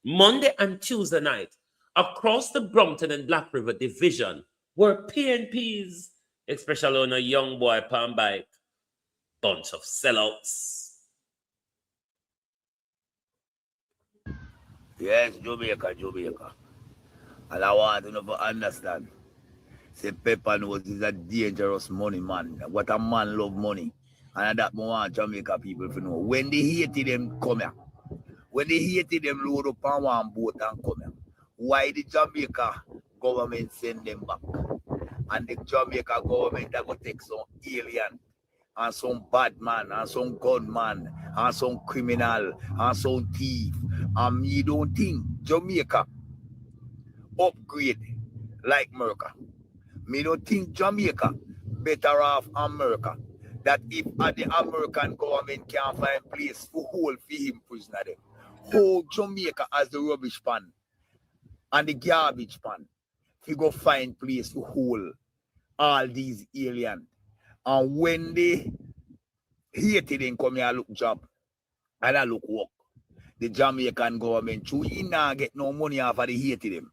Monday and Tuesday night across the Brompton and Black River division were PNPs, especially on a young boy palm bike. Bunch of sellouts. Yes, Jamaica. And I want you to understand. Say Pepper knows is a dangerous money, man. What a man love money. And that I want Jamaica people to know. When they hated them come here. When they hated them load up on one boat and come here. Why the Jamaica government send them back? And the Jamaica government that go take some alien and some bad man and some gunman and some criminal and some thief. And you don't think Jamaica upgrade like America. Me don't think Jamaica better off America. That if the American government can't find place to hold for him prisoner them, hold Jamaica as the rubbish pan and the garbage pan. He go find place to hold all these aliens. And when they hated them come here look job and I look work, the Jamaican government too, he not get no money off of the hated them.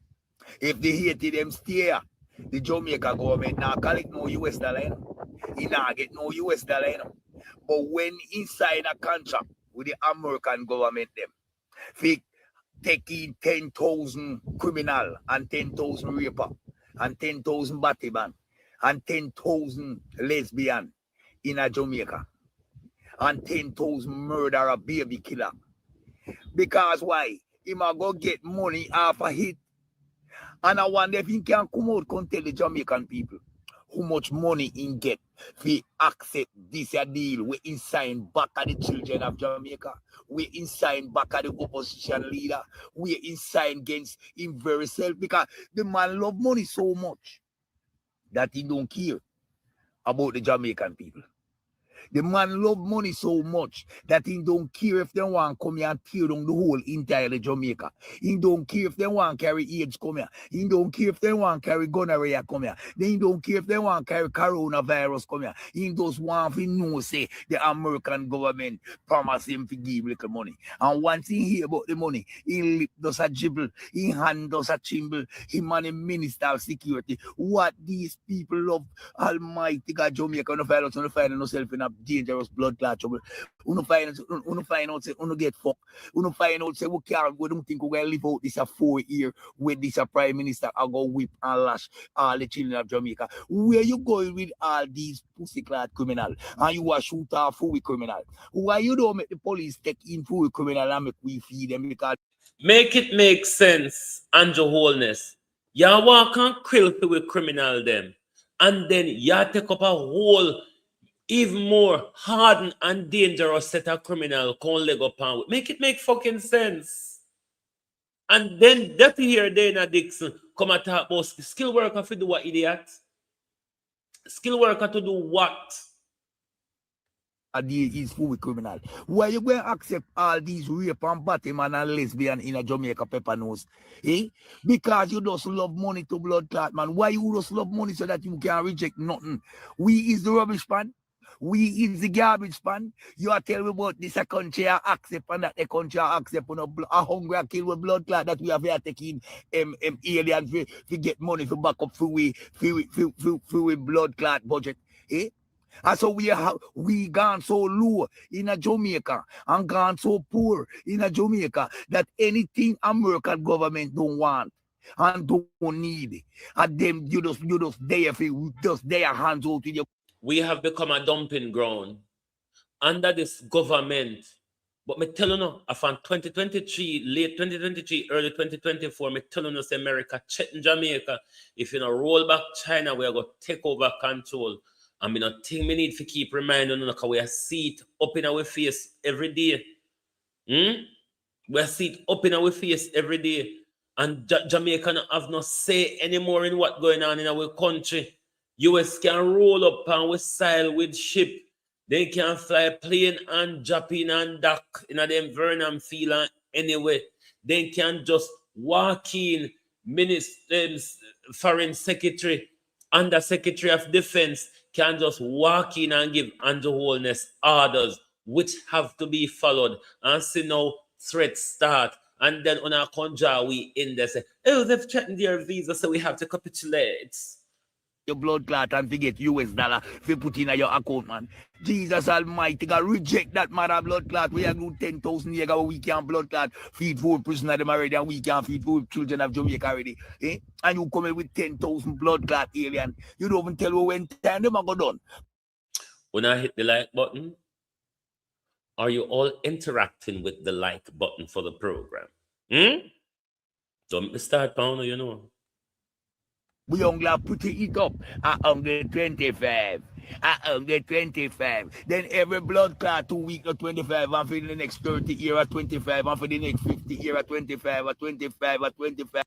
If they hated them stay here, the Jamaica government now collect no US dollar. He not get no US dollar. But when inside a contract with the American government them, they taking 10,000 criminal and 10,000 raper and 10,000 battyman and 10,000 lesbian in a Jamaica and 10,000 murderer baby killer. Because why? He might go get money off a hit. And I wonder if he can come out and tell the Jamaican people how much money he get if accept this deal. We sign back at the children of Jamaica. We sign back at the opposition leader. We sign against him very self because the man love money so much that he don't care about the Jamaican people. The man love money so much that he don't care if they want to come here and tear down the whole entire Jamaica. He don't care if they want to carry AIDS come here. He don't care if they want to carry gonorrhea come here. He don't care if they want to carry coronavirus come here. He just want to know, say, the American government promise him to give little money. And once he hear about the money, he lip does a dribble, he hand does a chimble, him and the Minister of Security. What these people love, Almighty God, Jamaica, no find yourself in a dangerous blood clot trouble. Uno find out say uno get fucked. Uno find out say we don't think we gonna live out this a 4 year with this a prime minister I go whip and lash all the children of Jamaica. Where you going with all these pussy clad criminal and you are shoot off full criminal? Why you don't make the police take in full criminal and make we feed them? Because make it make sense, Andrew Holness. You walk and krill with criminal them, and then you take up a whole even more hardened and dangerous set of criminal con leg up and make it make fucking sense. And then that here Dana Dixon come and talk about skill worker to do what, idiot? Skill worker to do what? Is full criminal. Why you going to accept all these rape and batman and lesbian in a Jamaica pepper nose? Eh? Because you just love money to blood clot, man. Why you just love money so that you can reject nothing? We is the rubbish pan. We is the garbage pan. You are telling me about this a country I accept and that the country I accept on a hungry kill with blood clot that we have here taking aliens to get money to back up for we blood clot budget. Eh? And so we gone so low in a Jamaica and gone so poor in a Jamaica that anything American government don't want and don't need, and them you just there for just their hands out with your. We have become a dumping ground under this government. But me telling you, from 2023, late 2023, early 2024, me telling you, America, check in Jamaica. If you roll back China, we are going to take over control. And me not think we need to keep reminding you, because we see it up in our face every day. We see it up in our face every day. And Jamaica don't have no say anymore in what's going on in our country. US can roll up and we sail with ship. They can fly plane and drop in and dock in a them Vernon field and anyway. They can just walk in, ministers, foreign secretary, under secretary of defense can just walk in and give Andrew Holness orders which have to be followed. And see now threats start. And then on our conjure we in there say, oh, they've threatened their visa, so we have to capitulate. Your blood clot and forget US dollar if you put in your account, man. Jesus Almighty, God reject that mother blood clot. We have do 10,000 years ago, we can blood clot, feed food prisoner them already, and we can feed food children of Jamaica already. Eh? And you come in with 10,000 blood clot alien. You don't even tell me when time them are go done. When I hit the like button, are you all interacting with the like button for the program? Don't start pound, you know. We only put it up at 125. At 125. Then every blood clot 2 weeks at 25, and for the next 30 years at 25, and for the next 50 years at 25, at 25, at 25.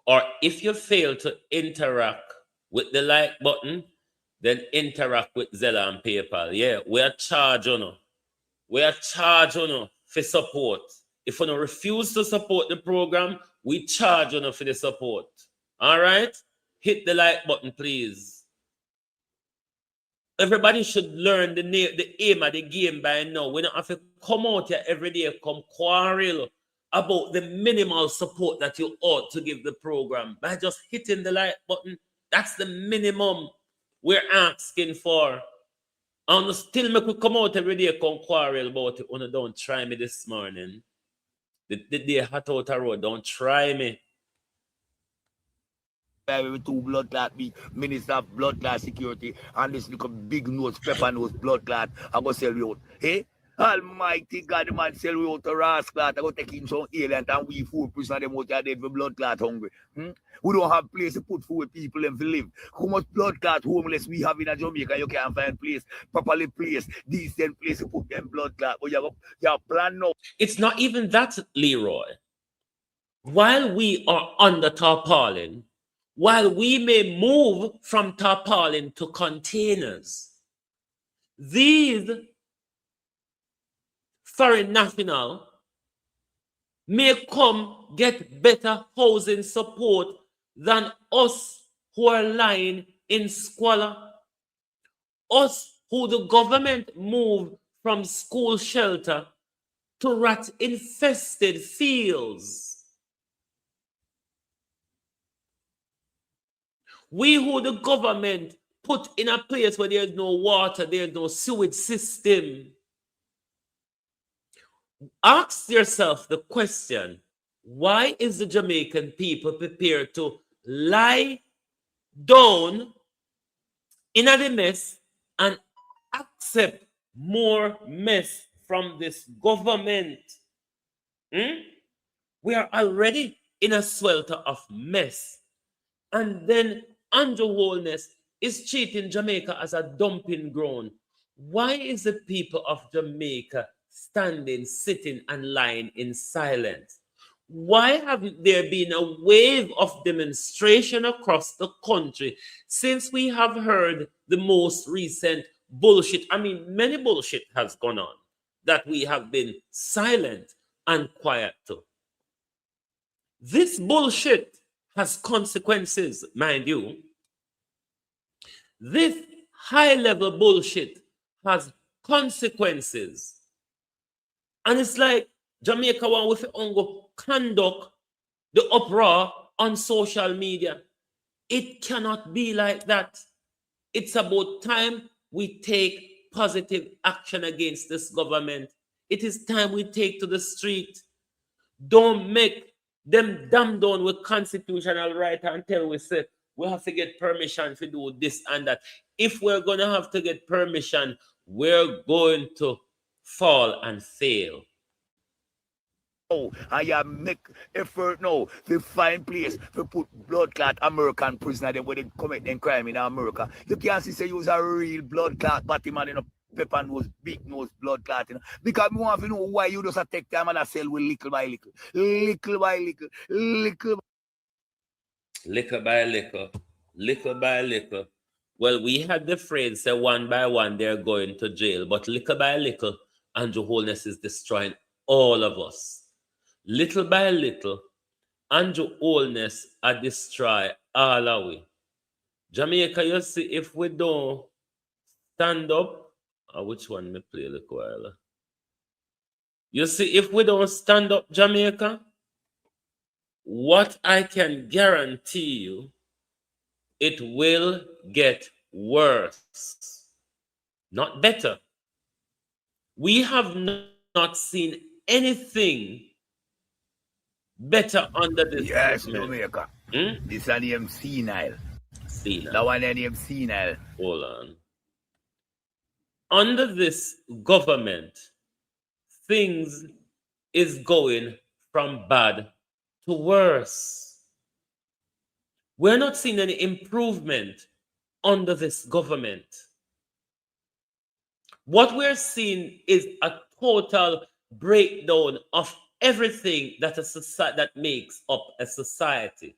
Or if you fail to interact with the like button, then interact with Zella and PayPal. Yeah, we are charging you. We are charging you for support. If you refuse to support the program, we charge you for the support. All right? Hit the like button, please. Everybody should learn the aim of the game by now. We don't have to come out here every day, come quarrel about the minimal support that you ought to give the program. By just hitting the like button, that's the minimum we're asking for. And still make we come out every day, come quarrel about it. Oh, no, don't try me this morning. The day hot out the road, don't try me. With 2 blood clot be Minister of Blood Clot Security and this little big nose, pepper nose blood clot, I go sell you out. Hey? Almighty God, the man sell you out to Ras clot, I go take in some alien and we food prisoner them out there dead for blood clot hungry. We don't have place to put food people and to live. How much blood clot homeless we have in Jamaica, you can't find place, properly placed, decent place to put them blood clot. But you have plan now. It's not even that, Leroy. While we are under tarpaulin, while we may move from tarpaulin to containers, these foreign nationals may come get better housing support than us who are lying in squalor, us who the government moved from school shelter to rat-infested fields. We who the government put in a place where there's no water, there's no sewage system. Ask yourself the question, why is the Jamaican people prepared to lie down in a mess and accept more mess from this government? We are already in a swelter of mess. And then Andrew Holness is treating Jamaica as a dumping ground. Why is the people of Jamaica standing, sitting, and lying in silence? Why haven't there been a wave of demonstration across the country since we have heard the most recent bullshit? I mean, many bullshit has gone on that we have been silent and quiet to. This bullshit has consequences, mind you. This high-level bullshit has consequences. And it's like Jamaica want with to conduct the uproar on social media. It cannot be like that. It's about time we take positive action against this government. It is time we take to the street. Don't make them damn down with constitutional right until we say we have to get permission to do this and that. If we're going to have to get permission, we're going to fall and fail. Oh, and you make effort now to find place to put blood clot American prisoner them when they commit them crime in America. You can't see say you was a real blood clot party man, you know, pepper nose, big nose, blood clot, you know. Because we want to know why you just take time and sell with little by little. Little by little, little by Liquor by liquor, liquor by liquor. Well, we had the phrase say one by one they're going to jail, but liquor by liquor, Andrew Holness is destroying all of us. Little by little, Andrew Holness are destroy all of we. Jamaica, you see, if we don't stand up, which one me play the while? You see, if we don't stand up, Jamaica, what I can guarantee you, it will get worse, not better. We have not seen anything better under this Yes, government. Jamaica. This is name senile. Senile. That one name senile. Hold on. Under this government, things is going from bad to worse. We're not seeing any improvement under this government. What we're seeing is a total breakdown of everything that a society that makes up a society.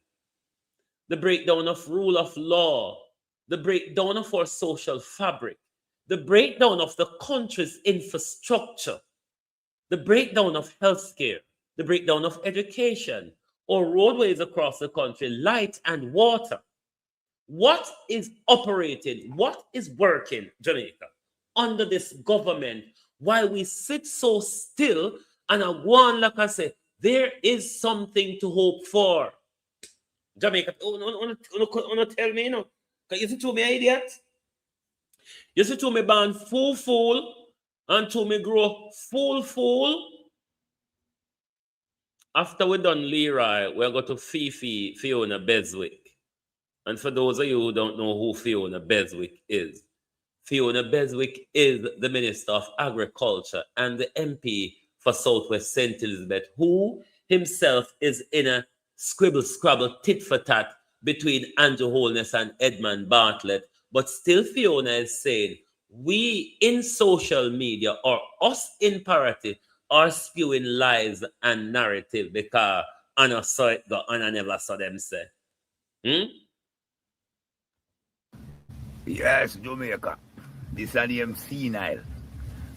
The breakdown of rule of law, the breakdown of our social fabric, the breakdown of the country's infrastructure, the breakdown of healthcare, the breakdown of education, or roadways across the country, light and water. What is operating, what is working, Jamaica, under this government, while we sit so still and I go on, like I say, there is something to hope for. Jamaica, tell me, you know, because you see to me, idiot. You see to me born fool, and to me grow fool. After we done Leroy, we're going to Fiona Beswick. And for those of you who don't know who Fiona Beswick is the Minister of Agriculture and the MP for Southwest St. Elizabeth, who himself is in a scribble-scrabble tit-for-tat between Andrew Holness and Edmund Bartlett. But still Fiona is saying, we in social media, or us in parity, are spewing lies and narrative because Anna saw it go and I never saw them say. Yes, Jamaica. This is name senile.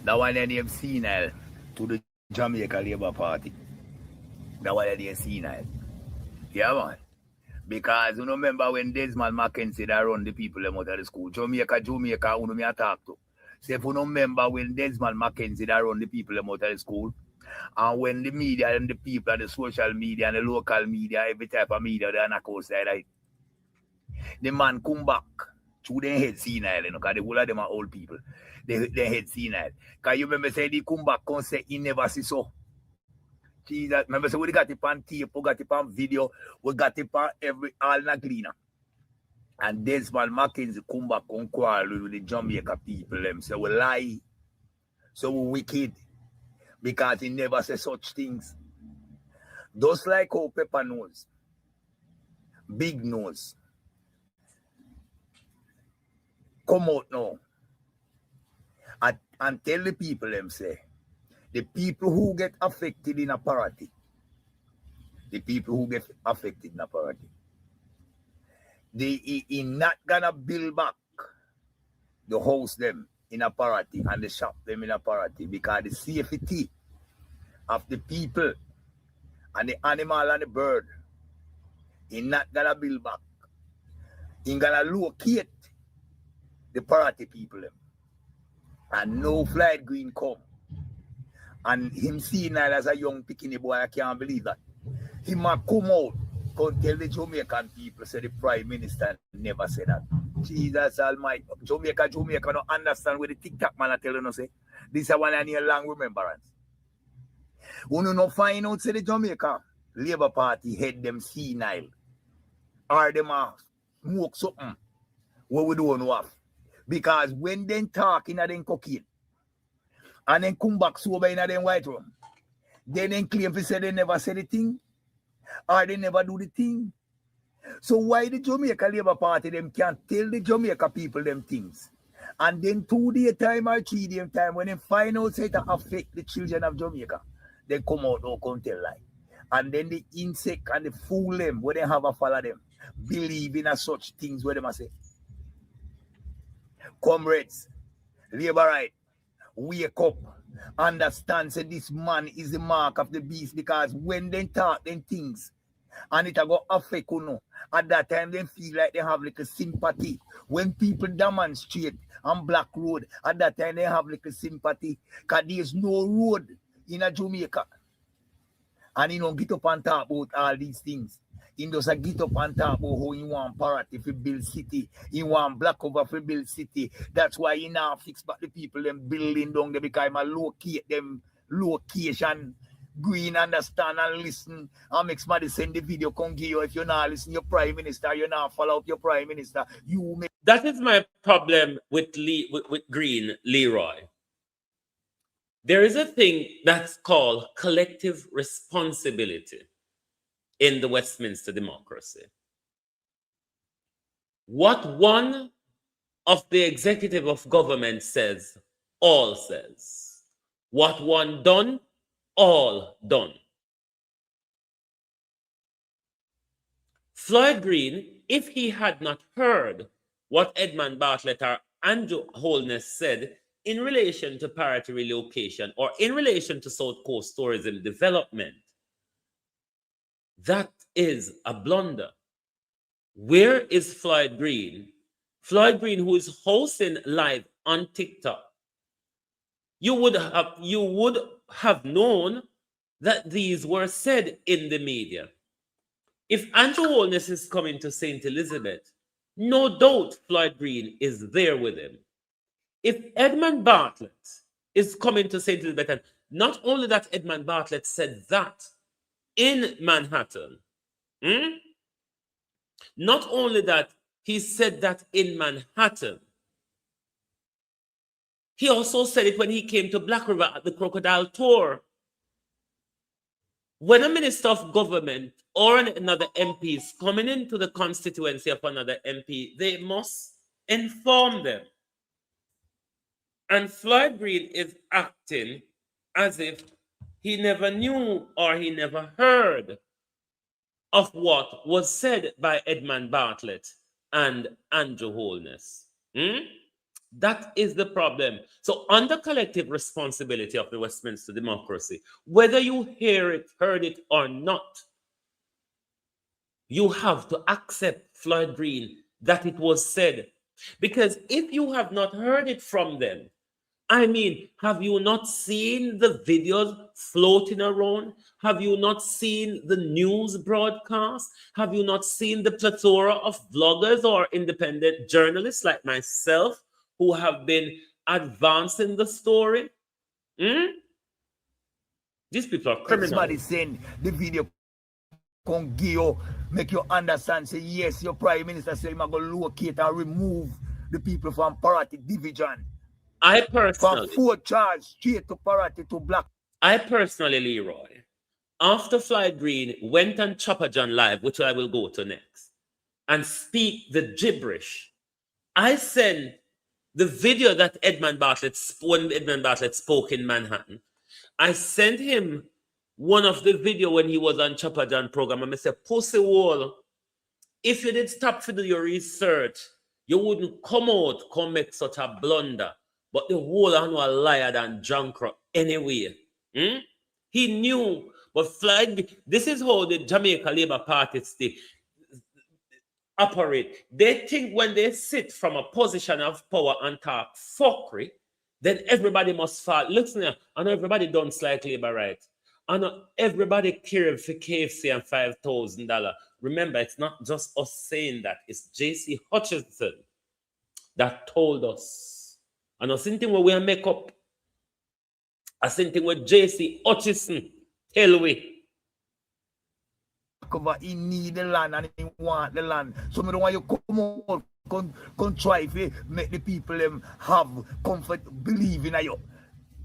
That one name senile to the Jamaica Labour Party. That one name senile. Yeah, man. Because you remember when Desmond Mackenzie that run the people them out of the school. Jamaica, who me talk to. Say if you remember when Desmond Mackenzie that run the people them out of the school, and when the media and the people and the social media and the local media, every type of media, they are not outside, right? The man come back to their head senile, you know, because the whole of them are old people. They head senile. Because you remember say they come back and say he never see so. Jesus, remember say we got it on tape, we got it on video, we got it on all in a cleaner. And Desmond Mackenzie come back and quarrel with the Jamaica people them. So we lie. So we wicked. Because he never say such things. Just like how Pepper knows. Big nose. Come out now. And tell the people them say, the people who get affected in a party, they not gonna build back the house them in a party and the shop them in a party because the safety of the people and the animal and the bird, he not gonna build back. He gonna locate the party people them. And no flight green come. And him seeing that as a young bikini boy, I can't believe that. He might come out, come tell the Jamaican people, say the Prime Minister never said that. Jesus Almighty. Jamaica don't understand what the TikTok man are telling us. This is one I need a long remembrance. When you not find out, say the Jamaica Labour Party head them senile. Or them smoke something. What we don't know. Because when they talk in them cocaine, and then come back sober in them white room, then claim to say they never said the thing, or they never do the thing. So why the Jamaica Labour Party them can't tell the Jamaica people them things? And then 2 day time or 3 day time, when they find out say it affect the children of Jamaica, they come out or come tell lie. And then the insect and the fool them when they have a follow them. believe in such things where they must say. Comrades, labor right, wake up, understand say this man is the mark of the beast, because when they talk them things and it go affect you know, at that time they feel like they have like a sympathy. When people demonstrate on Black Road, at that time they have like a sympathy, because there's no road in a Jamaica. And he don't get up and talk about all these things. He doesn't get up and talk about how he want parity for build city. He want black cover for build city. That's why he now fix back the people them building down there, because he locate them location. Green understand and listen. And make somebody send the video come give you. If you're not listening, your prime minister, you're not follow up your prime minister. You make That is my problem with Green, Leroy. There is a thing that's called collective responsibility in the Westminster democracy. What one of the executive of government says, all says. What one done, all done. Floyd Green, if he had not heard what Edmund Bartlett or Andrew Holness said in relation to parity relocation or in relation to South Coast tourism development, that is a blunder. Where is Floyd Green? Floyd Green, who is hosting live on TikTok. You would have known that these were said in the media. If Andrew Holness is coming to St. Elizabeth, no doubt Floyd Green is there with him. If Edmund Bartlett is coming to St. Elizabeth, and not only that Edmund Bartlett said that in Manhattan, not only that he said that in Manhattan, he also said it when he came to Black River at the Crocodile Tour. When a minister of government or another MP is coming into the constituency of another MP, they must inform them. And Floyd Green is acting as if he never knew or he never heard of what was said by Edmund Bartlett and Andrew Holness. That is the problem. So under collective responsibility of the Westminster democracy, whether you heard it or not, you have to accept, Floyd Green, that it was said. Because if you have not heard it from them, I mean, have you not seen the videos floating around? Have you not seen the news broadcast? Have you not seen the plethora of vloggers or independent journalists like myself who have been advancing the story? These people are criminals. Somebody send the video come give you, make you understand, say yes, your prime minister say I'm going to locate and remove the people from parity division. I personally, from 4 charge straight to parity to black. I personally, Leroy, after Floyd Green went on Chopper John Live, which I will go to next, and speak the gibberish, I sent the video that Edmund Bartlett, when Edmund Bartlett spoke in Manhattan, I sent him one of the video when he was on Chopper John program, and I said, Pussy Wall, if you did stop to do your research, you wouldn't come make such a blunder. But the whole are no liar than Junkra anyway. He knew, but Floyd, this is how the Jamaica Labour Party operate. They think when they sit from a position of power and talk fuckery, then everybody must fall. Listen here, I know everybody don't like Labour right. I know everybody care for KFC and $5,000. Remember, it's not just us saying that. It's J.C. Hutchinson that told us. And a same thing where we make up. A same thing with J.C. Hutchison tell we. He need the land and he want the land. So I don't want you come out, contrive to make the people have comfort, believe in you.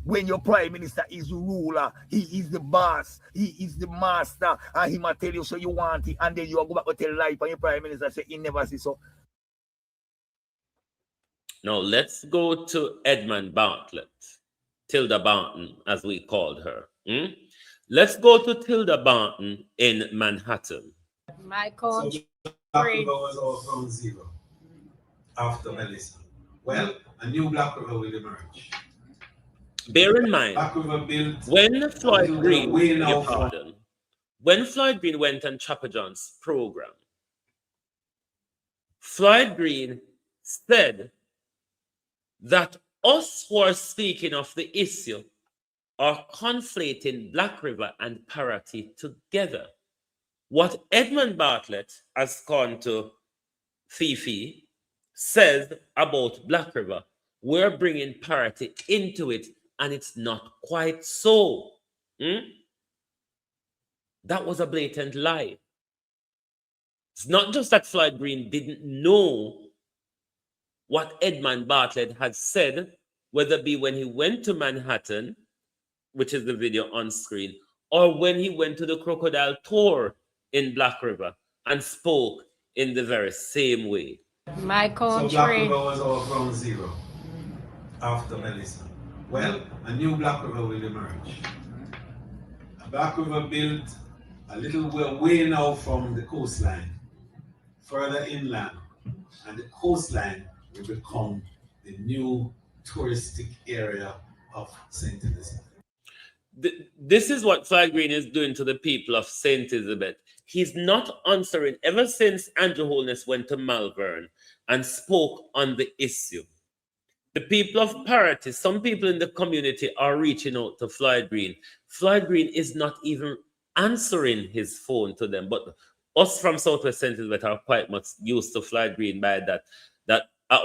When your prime minister is the ruler, he is the boss, he is the master, and he might tell you so you want it, and then you go back to tell life and your prime minister say he never see so. Now, let's go to Edmund Bartlett, Tilda Barton, as we called her. Let's go to Tilda Barton in Manhattan. My country Black River was all from zero after Melissa. Well, a new Black River will emerge. Bear in mind, Black River built when Floyd Green, way beg now your from pardon, when Floyd Green went on Chopper John's program, Floyd Green said that us who are speaking of the issue are conflating Black River and parity together. What Edmund Bartlett has gone to Fifi says about Black River, we're bringing parity into it, and it's not quite so. That was a blatant lie. It's not just that Floyd Green didn't know what Edmund Bartlett had said, whether it be when he went to Manhattan, which is the video on screen, or when he went to the Crocodile Tour in Black River and spoke in the very same way. My country. So Black River was all from zero after Melissa. Well, a new Black River will emerge. A Black River built a little way now from the coastline, further inland, and the coastline will become the new touristic area of St. Elizabeth. This is what Floyd Green is doing to the people of St. Elizabeth. He's not answering ever since Andrew Holness went to Malvern and spoke on the issue. The people of parity, some people in the community are reaching out to Floyd Green. Floyd Green is not even answering his phone to them, but us from Southwest St. Elizabeth are quite much used to Floyd Green by that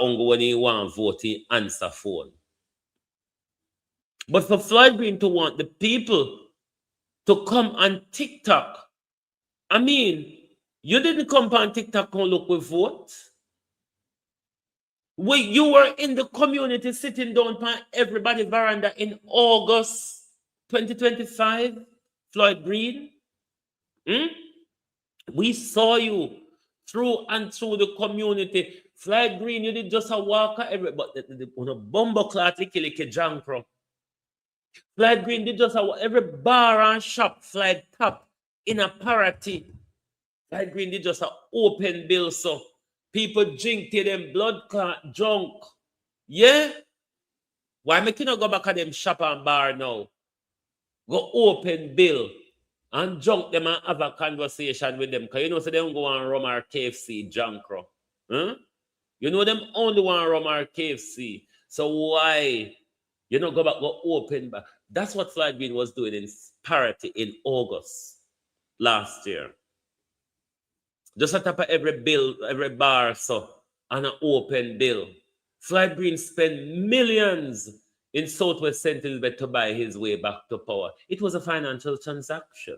when he want to vote, he answer phone. But for Floyd Green to want the people to come on TikTok, I mean, you didn't come on TikTok and look with vote. You were in the community sitting down on everybody's veranda in August 2025, Floyd Green. We saw you through and through the community. Floyd Green, you did just a walk everybody, on a bumbo clot, licky jankro. Floyd Green did just every bar and shop Floyd top in a parity. Floyd Green did just an open bill, so people drink to them blood clot junk. Yeah? Why make you not go back at them shop and bar now? Go open bill and junk them and have a conversation with them. Because you know, so they don't go and rum our KFC jankro. Huh? You know them only want rum our KFC. So why you don't go back, go open back? That's what Floyd Green was doing in parity in August last year. Just on top of every bill, every bar, so on an open bill. Floyd Green spent millions in Southwest St. Elizabeth to buy his way back to power. It was a financial transaction.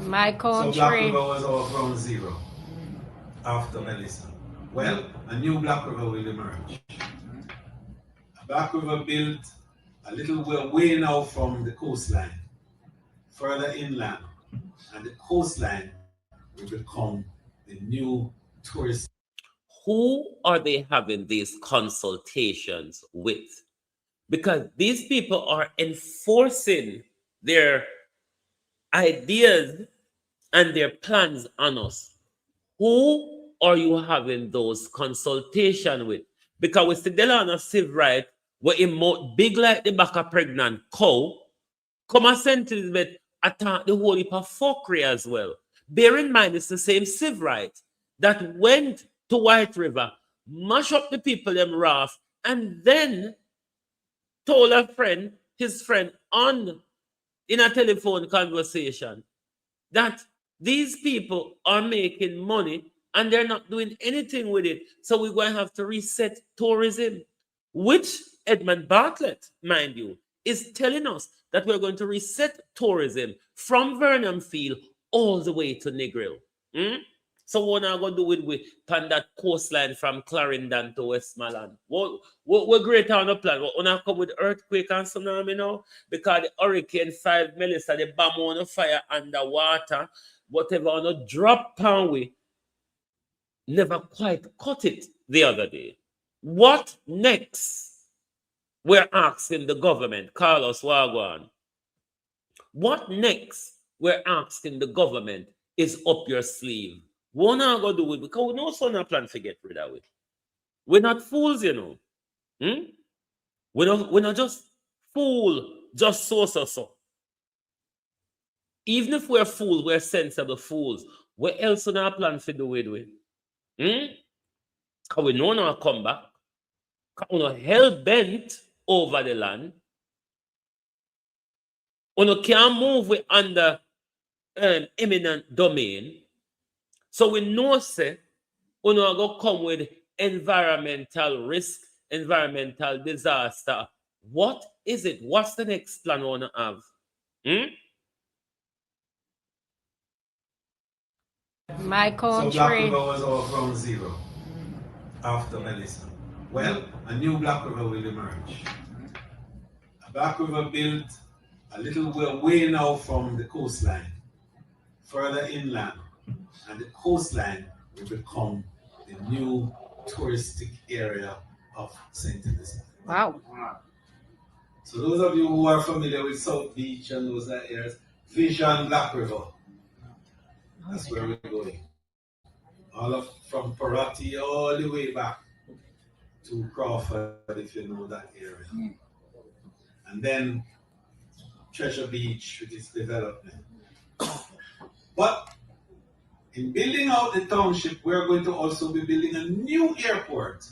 My country. So Black River was all from zero after Melissa. Well, a new Black River will emerge. A Black River built a little way now from the coastline, further inland, and the coastline will become the new tourist. Who are they having these consultations with? Because these people are enforcing their ideas and their plans on us. Who are you having those consultations with? Because with the Delano Civ Right, where emote big like the back of pregnant cow, come and St. Elizabeth attack the whole heap of fuckery as well. Bear in mind, it's the same Civ Right that went to White River, mash up the people them wrath, and then told a friend, his friend, in a telephone conversation, that these people are making money and they're not doing anything with it. So we're going to have to reset tourism, which Edmund Bartlett, mind you, is telling us that we're going to reset tourism from Vernon Field all the way to Negril. So what are going to do with that coastline from Clarendon to Westmoreland? We're great on the plan. We're going to come with earthquake and tsunami now because the Hurricane 5 Melissa, the bomb on the fire underwater, whatever on a drop pound we never quite caught it the other day. What next? We're asking the government, Carlos Wagwan. What next? We're asking the government is up your sleeve. We're not going to do it because we know so not plan to get rid of it. We're not fools, you know. We're not just fool, just so. Even if we're fools, we're sensible fools. What else we not plan to do it with? Because we know not come back. Because we're not hell bent over the land. We can't move with under eminent domain. So we know say we not go come with environmental risk, environmental disaster. What is it? What's the next plan we want to have? My country. So Black River was all from zero after Melissa. Well, a new Black River will emerge. A Black River built a little way now from the coastline, further inland, and the coastline will become the new touristic area of St. Elizabeth. Wow. So those of you who are familiar with South Beach and those areas, Vision Black River. That's where we're going. From Parati all the way back to Crawford, if you know that area. And then Treasure Beach with its development. But in building out the township, we're going to also be building a new airport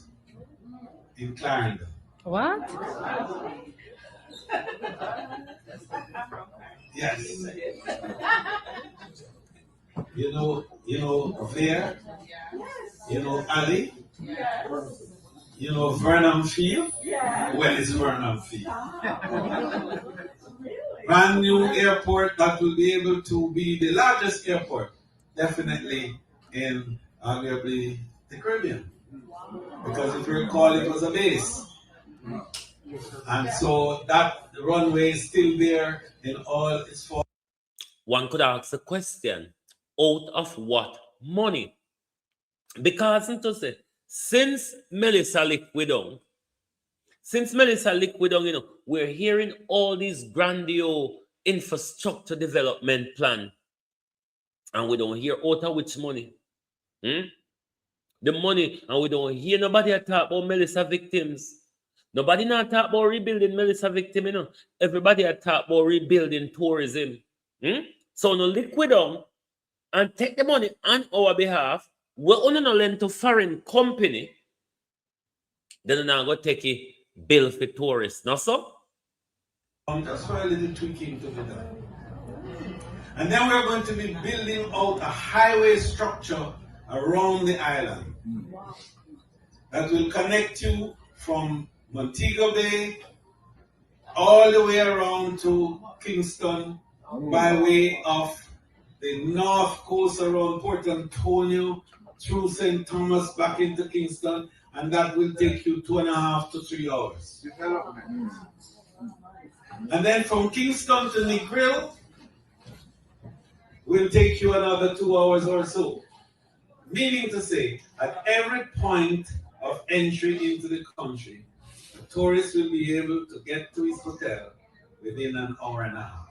in Clarendon. What? Yes. You know there, you know Ali, you know Vernon Field. Well, it's Vernon Field. Brand new airport that will be able to be the largest airport, definitely in arguably the Caribbean. Because if you recall, it was a base. And so that runway is still there in all its form. One could ask the question, out of what money? Because since Melissa liquid down, we're hearing all these grandiose infrastructure development plan, and we don't hear out of which money. The money, and we don't hear nobody talk about Melissa victims. Nobody not talk about rebuilding Melissa victim, Everybody talk about rebuilding tourism. So no liquid down and take the money on our behalf. We're only not lend to foreign company. Then now go take a bill for tourists, no so? That's why a little tweaking to be done. And then we're going to be building out a highway structure around the island that will connect you from Montego Bay all the way around to Kingston by way of the north coast around Port Antonio through St. Thomas back into Kingston, and that will take you 2.5 to 3 hours. And then from Kingston to Negril will take you another 2 hours or so. Meaning to say, at every point of entry into the country, the tourist will be able to get to his hotel within an hour and a half.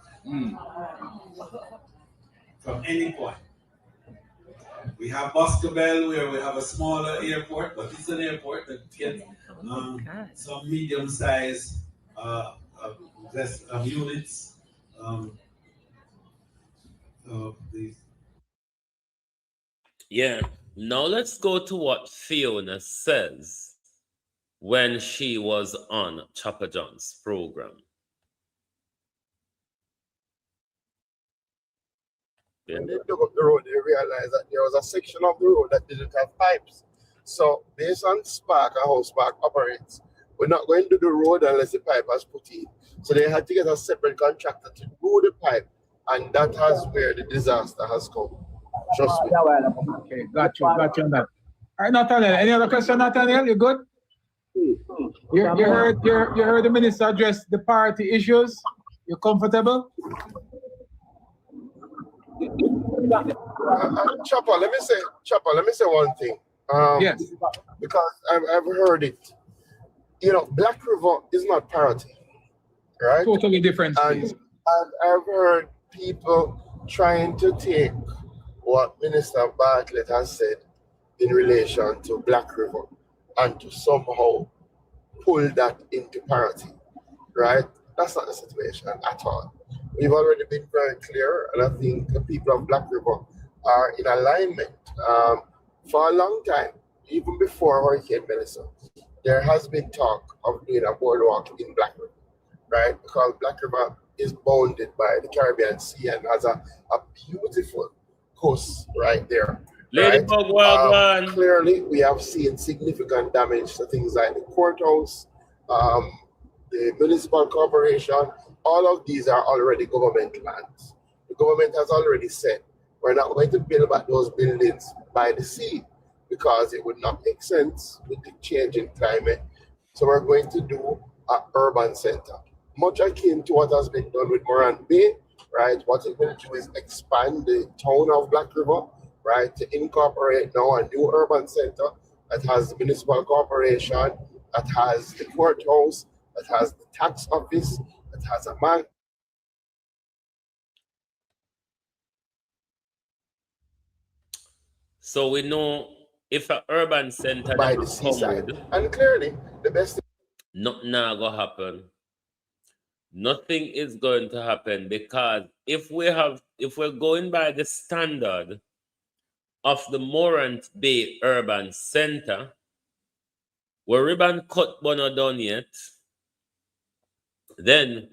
From any point. We have Boscobel where we have a smaller airport, but it's an airport that gets some medium-sized units. Yeah. Now let's go to what Fiona says when she was on Chopper John's program. When they dug up the road, they realized that there was a section of the road that didn't have pipes. So based on Spark and how Spark operates, we're not going to do the road unless the pipe has put in. So they had to get a separate contractor to do the pipe, and that has where the disaster has come. Trust me. Okay, got you on that. All right, Nathaniel, any other question, Nathaniel? You good? You heard the minister address the party issues? You comfortable? Chopper, let me say one thing. Yes. Because I've heard it. Black River is not parity, right? Totally different. And I've heard people trying to take what Minister Bartlett has said in relation to Black River and to somehow pull that into parity, right? That's not the situation at all. We've already been very clear, and I think the people of Black River are in alignment. For a long time, even before Hurricane Melissa, there has been talk of doing a boardwalk in Black River, right? Because Black River is bounded by the Caribbean Sea and has a beautiful coast right there. Ladybug Wagwan. Clearly, we have seen significant damage to things like the courthouse, the municipal corporation. All of these are already government lands. The government has already said we're not going to build back those buildings by the sea because it would not make sense with the change in climate. So we're going to do an urban center, much akin to what has been done with Morant Bay, right? What it will do is expand the town of Black River, right, to incorporate now a new urban center that has the municipal corporation, that has the courthouse, that has the tax office, that has a bank. So we know if an urban center by the seaside, and clearly the best nothing now gonna happen. Nothing is going to happen because if we're going by the standard of the Morant Bay Urban Center, where ribbon cut but not done yet, then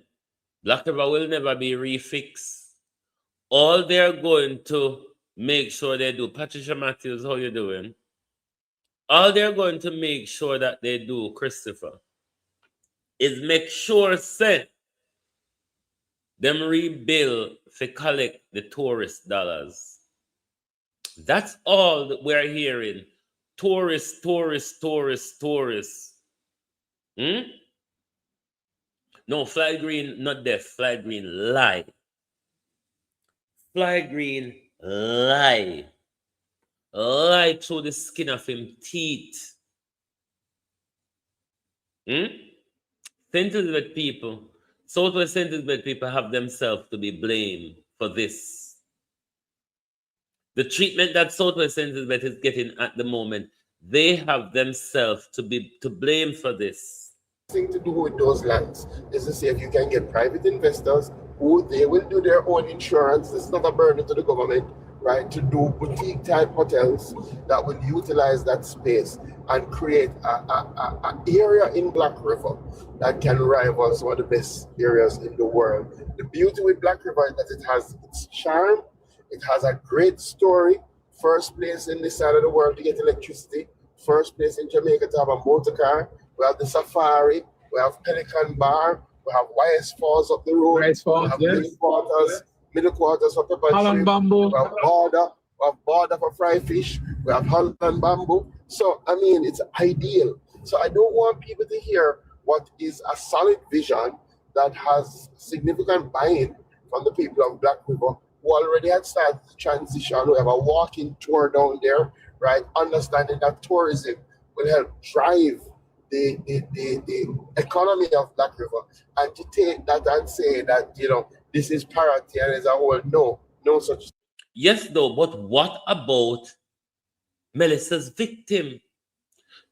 Black River will never be refixed. All they're going to make sure they do, Patricia Matthews, how you doing? All they're going to make sure that they do, Christopher, is make sure say them rebuild to collect the tourist dollars. That's all that we're hearing. Tourists, tourists, tourists, tourists. No, Fly Green, not deaf. Fly Green, lie. Fly Green, lie. Lie through the skin of him teeth. St. Elizabeth people, Southwest St. Elizabeth people have themselves to be blamed for this. The treatment that Southwest St. Elizabeth is getting at the moment, they have themselves to blame for this. Thing to do with those lands is to see if you can get private investors who they will do their own insurance. This is not a burden to the government, right? To do boutique type hotels that will utilize that space and create an area in Black River that can rival some of the best areas in the world. The beauty with Black River is that it has its charm. It has a great story. First place in this side of the world to get electricity. First place in Jamaica to have a motor car. We have the Safari. We have Pelican Bar. We have YS Falls up the road. YS Falls, we have yes. middle quarters for Pepper Holland Bamboo. We have Border. We have Border for Fry Fish. We have Holland Bamboo. So, I mean, it's ideal. So I don't want people to hear what is a solid vision that has significant buy-in from the people of Black River who already had started the transition. We have a walking tour down there, right? Understanding that tourism will help drive the economy of Black River, and to take that and say that, you know, this is parity and as a whole, no such. Yes, though, but what about Melissa's victim?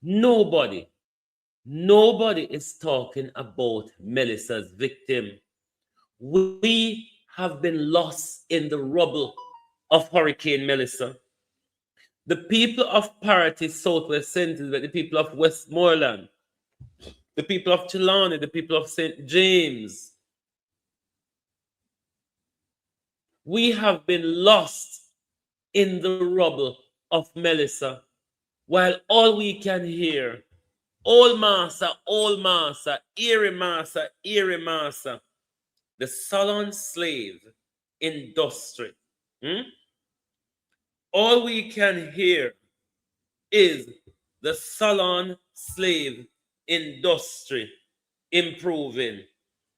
Nobody is talking about Melissa's victim. We have been lost in the rubble of Hurricane Melissa. The people of Parity, Southwest St. Elizabeth, the people of Westmoreland, the people of Trelawney, the people of St. James, we have been lost in the rubble of Melissa, while all we can hear, old master, eerie master, the salon slave industry. All we can hear is the salon slave industry improving.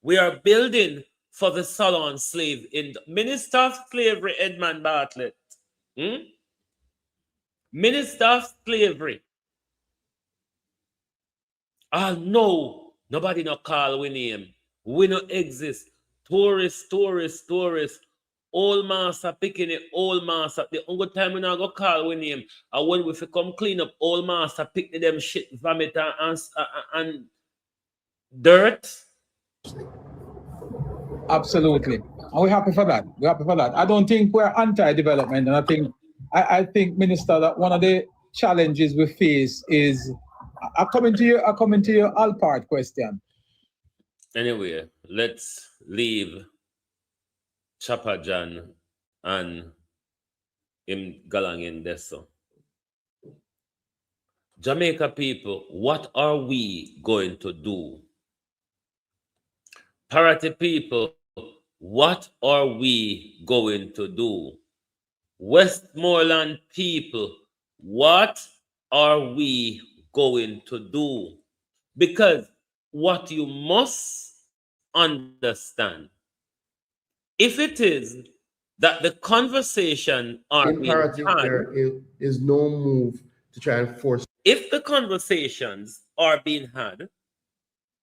We are building for the salon slave Minister of Slavery, Edmund Bartlett. Minister of Slavery. No, nobody no call we name. We no exist. Tourists. Old master picking it, old master. The only time when I go call with him, and when we come clean up, old master pick them shit, vomit and dirt. Absolutely. And we're happy for that. We're happy for that. I don't think we're anti-development. And I think, Minister, that one of the challenges we face is I come into your all part question. Anyway, let's leave Chopper John and him galang in Deso. Jamaica people, what are we going to do? Parity people, what are we going to do? Westmoreland people, what are we going to do? Because what you must understand, if it is that the conversation are imperative being had, there is no move to try and force. if the conversations are being had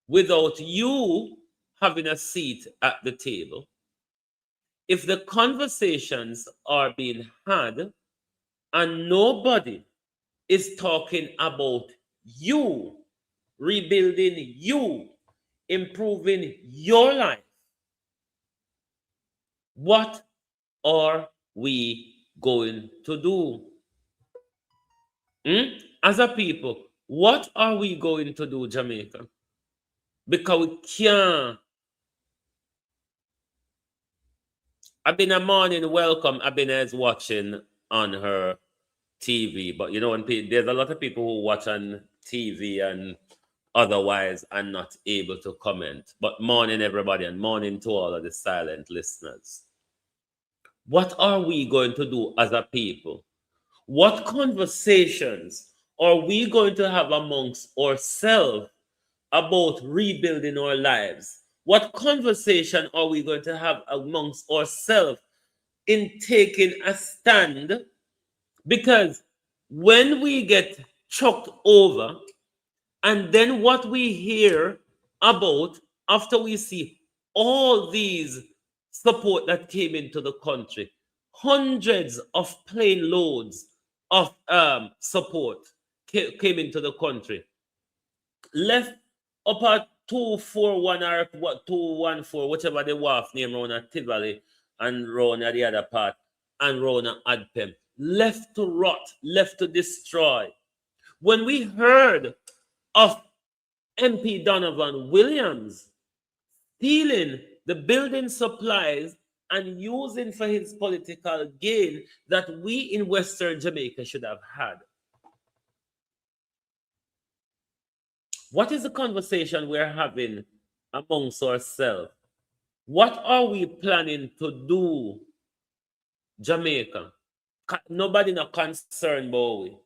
without you having a seat at the table, if the conversations are being had and nobody is talking about you, rebuilding you, improving your life, what are we going to do? As a people, what are we going to do, Jamaica? Because we can't. I've been a morning welcome. Abina is watching on her TV, but you know, when there's a lot of people who watch on TV and otherwise and not able to comment. But morning, everybody, and morning to all of the silent listeners. What are we going to do as a people? What conversations are we going to have amongst ourselves about rebuilding our lives? What conversation are we going to have amongst ourselves in taking a stand? Because when we get chucked over, and then what we hear about after we see all these support that came into the country, hundreds of plane loads of support came into the country, left up at 241 or 214, whichever the wharf name around at Tivoli and round at the other part, and round at Adpem, left to rot, left to destroy. When we heard of MP Donovan Williams stealing the building supplies and using for his political gain that we in Western Jamaica should have had, what is the conversation we're having amongst ourselves? What are we planning to do, Jamaica? Nobody not concerned about we.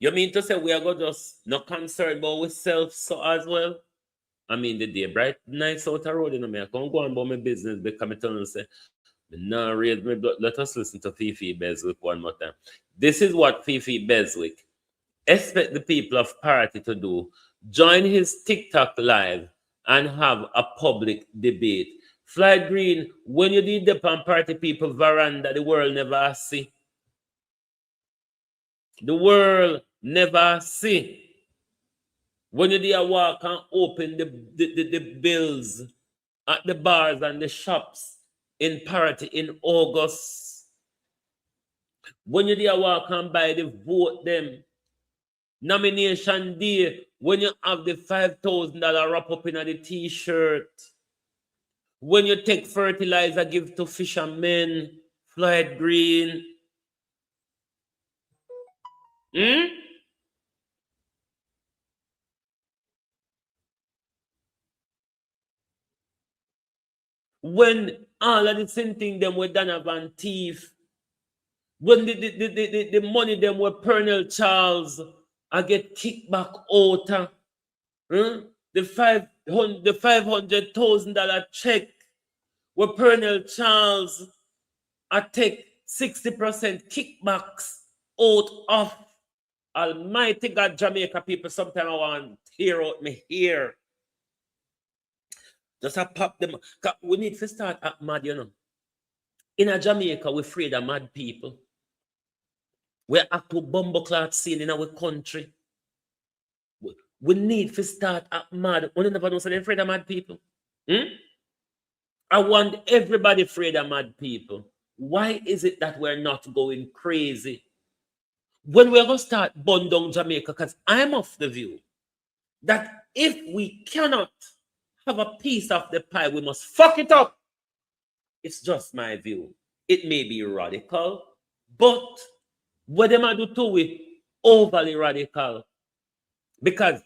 You mean to say we are going to just not concerned about ourselves so as well? I mean, the day bright nice out the road, you know, me I can't go on about my business because I tell them say, no, let us listen to Fifi Beswick one more time. This is what Fifi Beswick expect the people of Parity to do. Join his TikTok live and have a public debate. Fly Green, when you did the Party people veranda, the world never see. The world never see. When you did a walk and open the bills at the bars and the shops in Parity in August. When you did a walk and buy the vote them. Nomination day, when you have the $5,000 wrap up in the t-shirt. When you take fertilizer, give to fishermen, Floyd Green. When all of the same thing them were Donovan thief. When the money them were Pernell Charles, I get kicked back out. The $500,000 check where Pernell Charles I take 60% kickbacks out of. Almighty God, Jamaica people, sometimes I want to hear out me here. Just a pop them. We need to start at mad, you know. In a Jamaica, we're afraid of mad people. We're act to bumbleclot scene in our country. We need to start at mad. We never know so they're afraid of mad people. I want everybody afraid of mad people. Why is it that we're not going crazy? When we're going to start burn down Jamaica, because I'm of the view that if we cannot have a piece of the pie, we must fuck it up. It's just my view. It may be radical, but what them I do to we overly radical. Because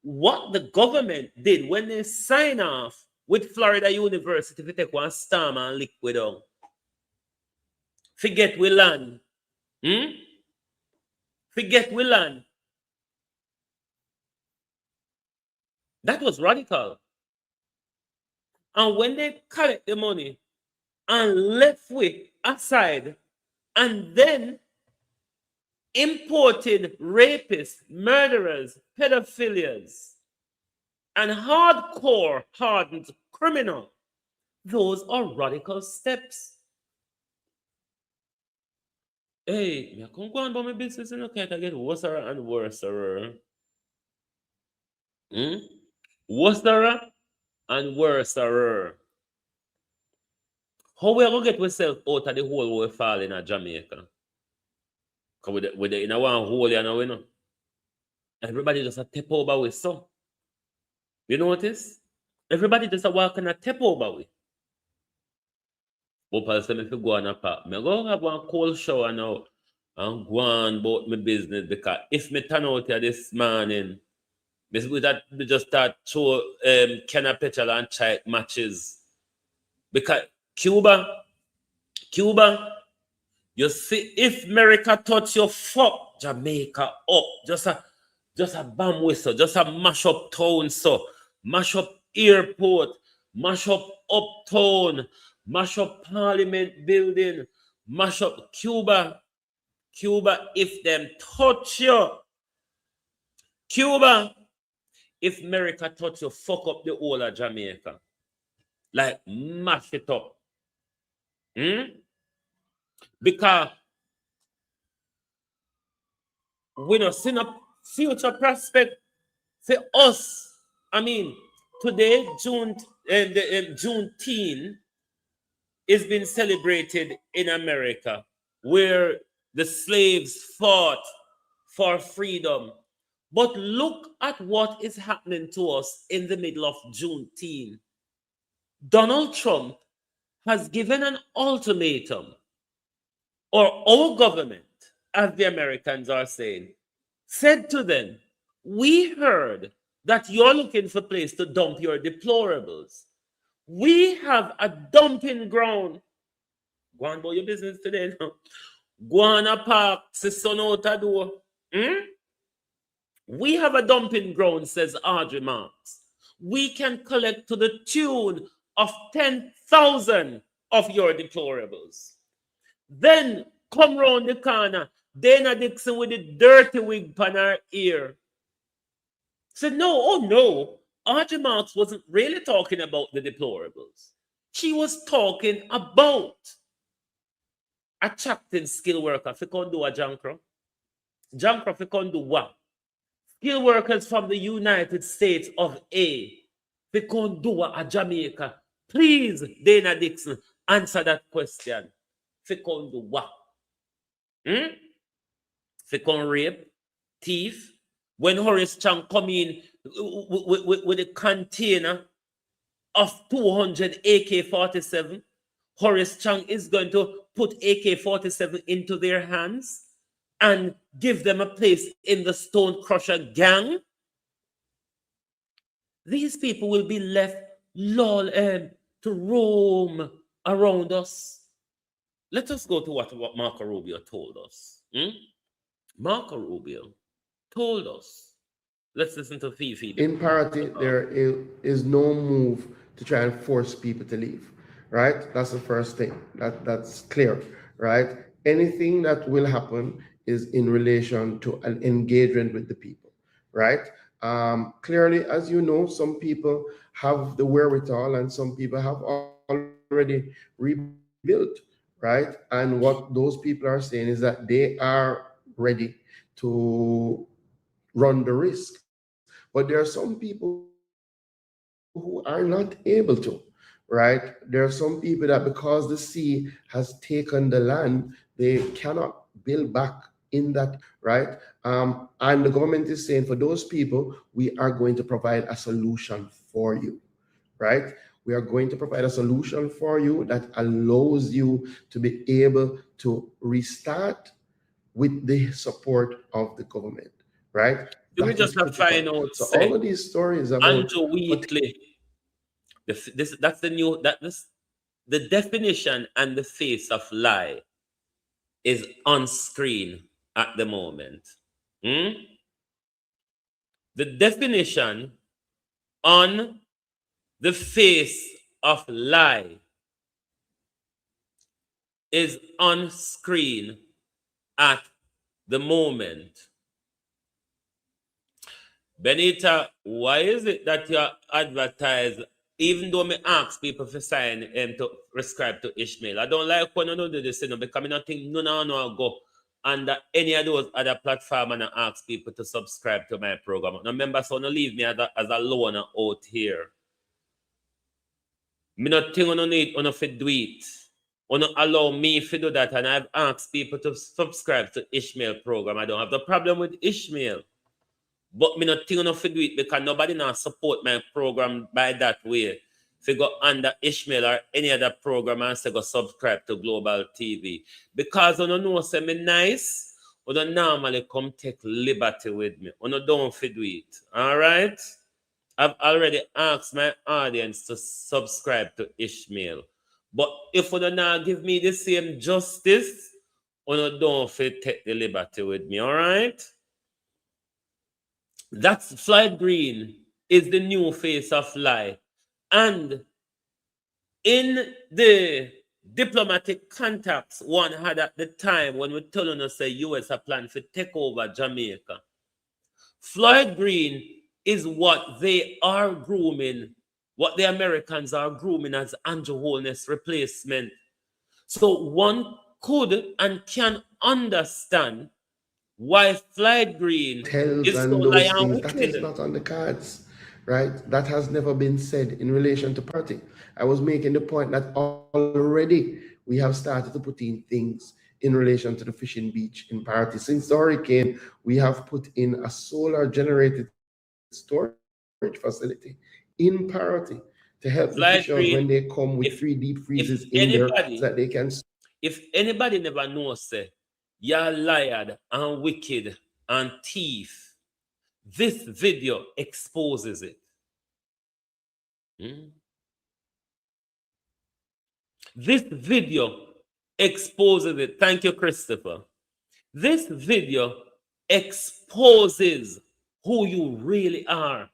what the government did when they sign off with Florida University to take one storm and liquid on, forget we land. Forget we land. That was radical. And when they collect the money and left with aside, and then imported rapists, murderers, pedophilias, and hardcore hardened criminal, those are radical steps. Hey, me come go on about my business and okay, I get worse and worse. Worse and worse. How we gonna get ourselves out of the hole we fall in Jamaica? Because with the in a one hole, you know. Everybody just a tap over with so. You notice? Everybody just a walk and a tap over with. But I say if you go on a park, I go have one cold shower now and go on about my business because if me turn out here this morning, we just start show can of petrol and chai matches. Because Cuba, you see, if America touch your fuck Jamaica up, just a bomb whistle, just a mash up town, so mash up airport, mash up uptown, mash up Parliament building, mash up Cuba, if them touch you, Cuba, if America touch you, fuck up the whole of Jamaica, like mash it up, because we don't see no future prospect for us. I mean, today, Juneteenth is being celebrated in America, where the slaves fought for freedom. But look at what is happening to us in the middle of Juneteenth. Donald Trump has given an ultimatum, or our government, as the Americans are saying, said to them, we heard that you're looking for a place to dump your deplorables. We have a dumping ground. Go on about your business today now. Go on a park, see sun out a door. We have a dumping ground, says Audrey Marks. We can collect to the tune of 10,000 of your deplorables. Then come round the corner, Dana Dixon with the dirty wig on her ear said, no, Audrey Marks wasn't really talking about the deplorables. She was talking about attracting skilled workers. If you can do a Jankro, if you can do what? Skilled workers from the United States of A. If you can do a Jamaica, please, Dana Dixon, answer that question. If you can do what? If you can rape, thief. When Horace Chang come in with a container of 200 AK-47, Horace Chang is going to put AK-47 into their hands and give them a place in the Stone Crusher gang. These people will be left to roam around us. Let us go to what Marco Rubio told us. Marco Rubio told us. Let's listen to Fifi. In parity, there is no move to try and force people to leave, right? That's the first thing. That's clear, right? Anything that will happen is in relation to an engagement with the people, right? Clearly, as you know, some people have the wherewithal and some people have already rebuilt, right? And what those people are saying is that they are ready to run the risk. But there are some people who are not able to, right? There are some people that because the sea has taken the land, they cannot build back in that, right? And the government is saying for those people, we are going to provide a solution for you, right? We are going to provide a solution for you that allows you to be able to restart with the support of the government, right? Do we That is just have critical. find out? So Say, all of these stories about Andrew Wheatley. That's the new the definition and the face of lie is on screen at the moment. The definition on the face of lie is on screen at the moment. Benita, why is it that you advertise, even though me ask people to sign and to prescribe to Ishmael? I don't like when you do this, because I don't think no go under any of those other platforms and I ask people to subscribe to my program. Now remember, so don't leave me as a loner out here. Me not think you need to do it. You allow me to do that, and I've asked people to subscribe to Ishmael program. I don't have the problem with Ishmael. But me not think enough to do it because nobody now support my program by that way. If you go under Ishmael or any other program and say go subscribe to Global TV. Because you know say me nice, you don't normally come take liberty with me. You don't fit do it. Alright? I've already asked my audience to subscribe to Ishmael. But if you don't give me the same justice, you don't fit take the liberty with me. Alright? That's Floyd Green is the new face of lie. And in the diplomatic contacts one had at the time when we told us the US a plan to take over Jamaica, Floyd Green is what they are grooming, what the Americans are grooming as Andrew Holness replacement. So one could and can understand why Floyd Green tells is so and those lion things, that wicked. is not on the cards, right? That has never been said in relation to party. I was making the point that already we have started to put in things in relation to the fishing beach in party. Since the hurricane, we have put in a solar generated storage facility in party to help the Floyd fishers Green, when they come with 3 deep freezes in there so that they can. If anybody never knows, say, you're liar and wicked and thief, this video exposes it. This video exposes it. Thank you, Christopher. This video exposes who you really are.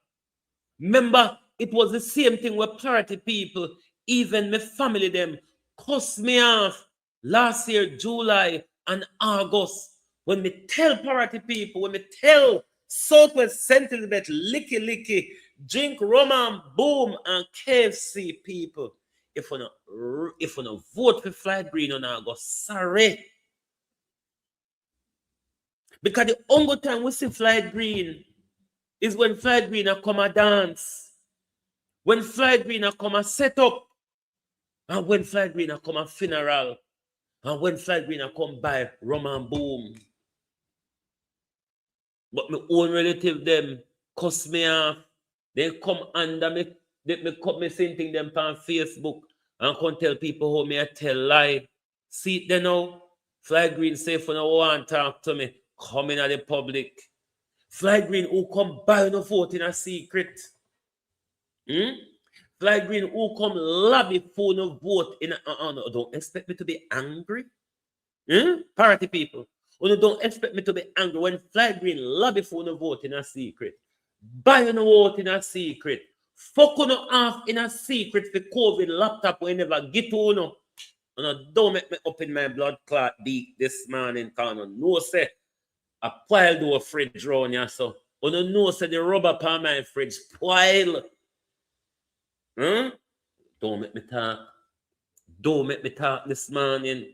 Remember, it was the same thing with party people, even my family, them cuss me off last year, July and August. When me tell party people, when me tell Southwest Sentiment, licky, drink rum and boom and KFC people, if you no vote for Floyd Green, you go sorry. Because the only time we see Floyd Green is when Floyd Green come a dance. When Floyd Green come a set up. And when Floyd Green come a funeral. And when Floyd Green come by rum and boom. But my own relative them cuss me off. They come under me. They cut me same thing them on Facebook. And come tell people how me I tell lie. See it there now. Floyd Green say for no one talk to me. Come in at the public. Floyd Green who come buy no vote in a secret. Floyd Green who come lobby for no vote in a don't expect me to be angry. Party people. You don't expect me to be angry when Floyd Green lobby for no vote in a secret. Buy no vote in a secret. Fuck no off in a secret for COVID laptop when never get to no. And don't make me open my blood clot beat this morning. No say a pile do a fridge round here, so you don't know say the rubber pan my fridge pile. Don't make me talk. Don't make me talk this morning.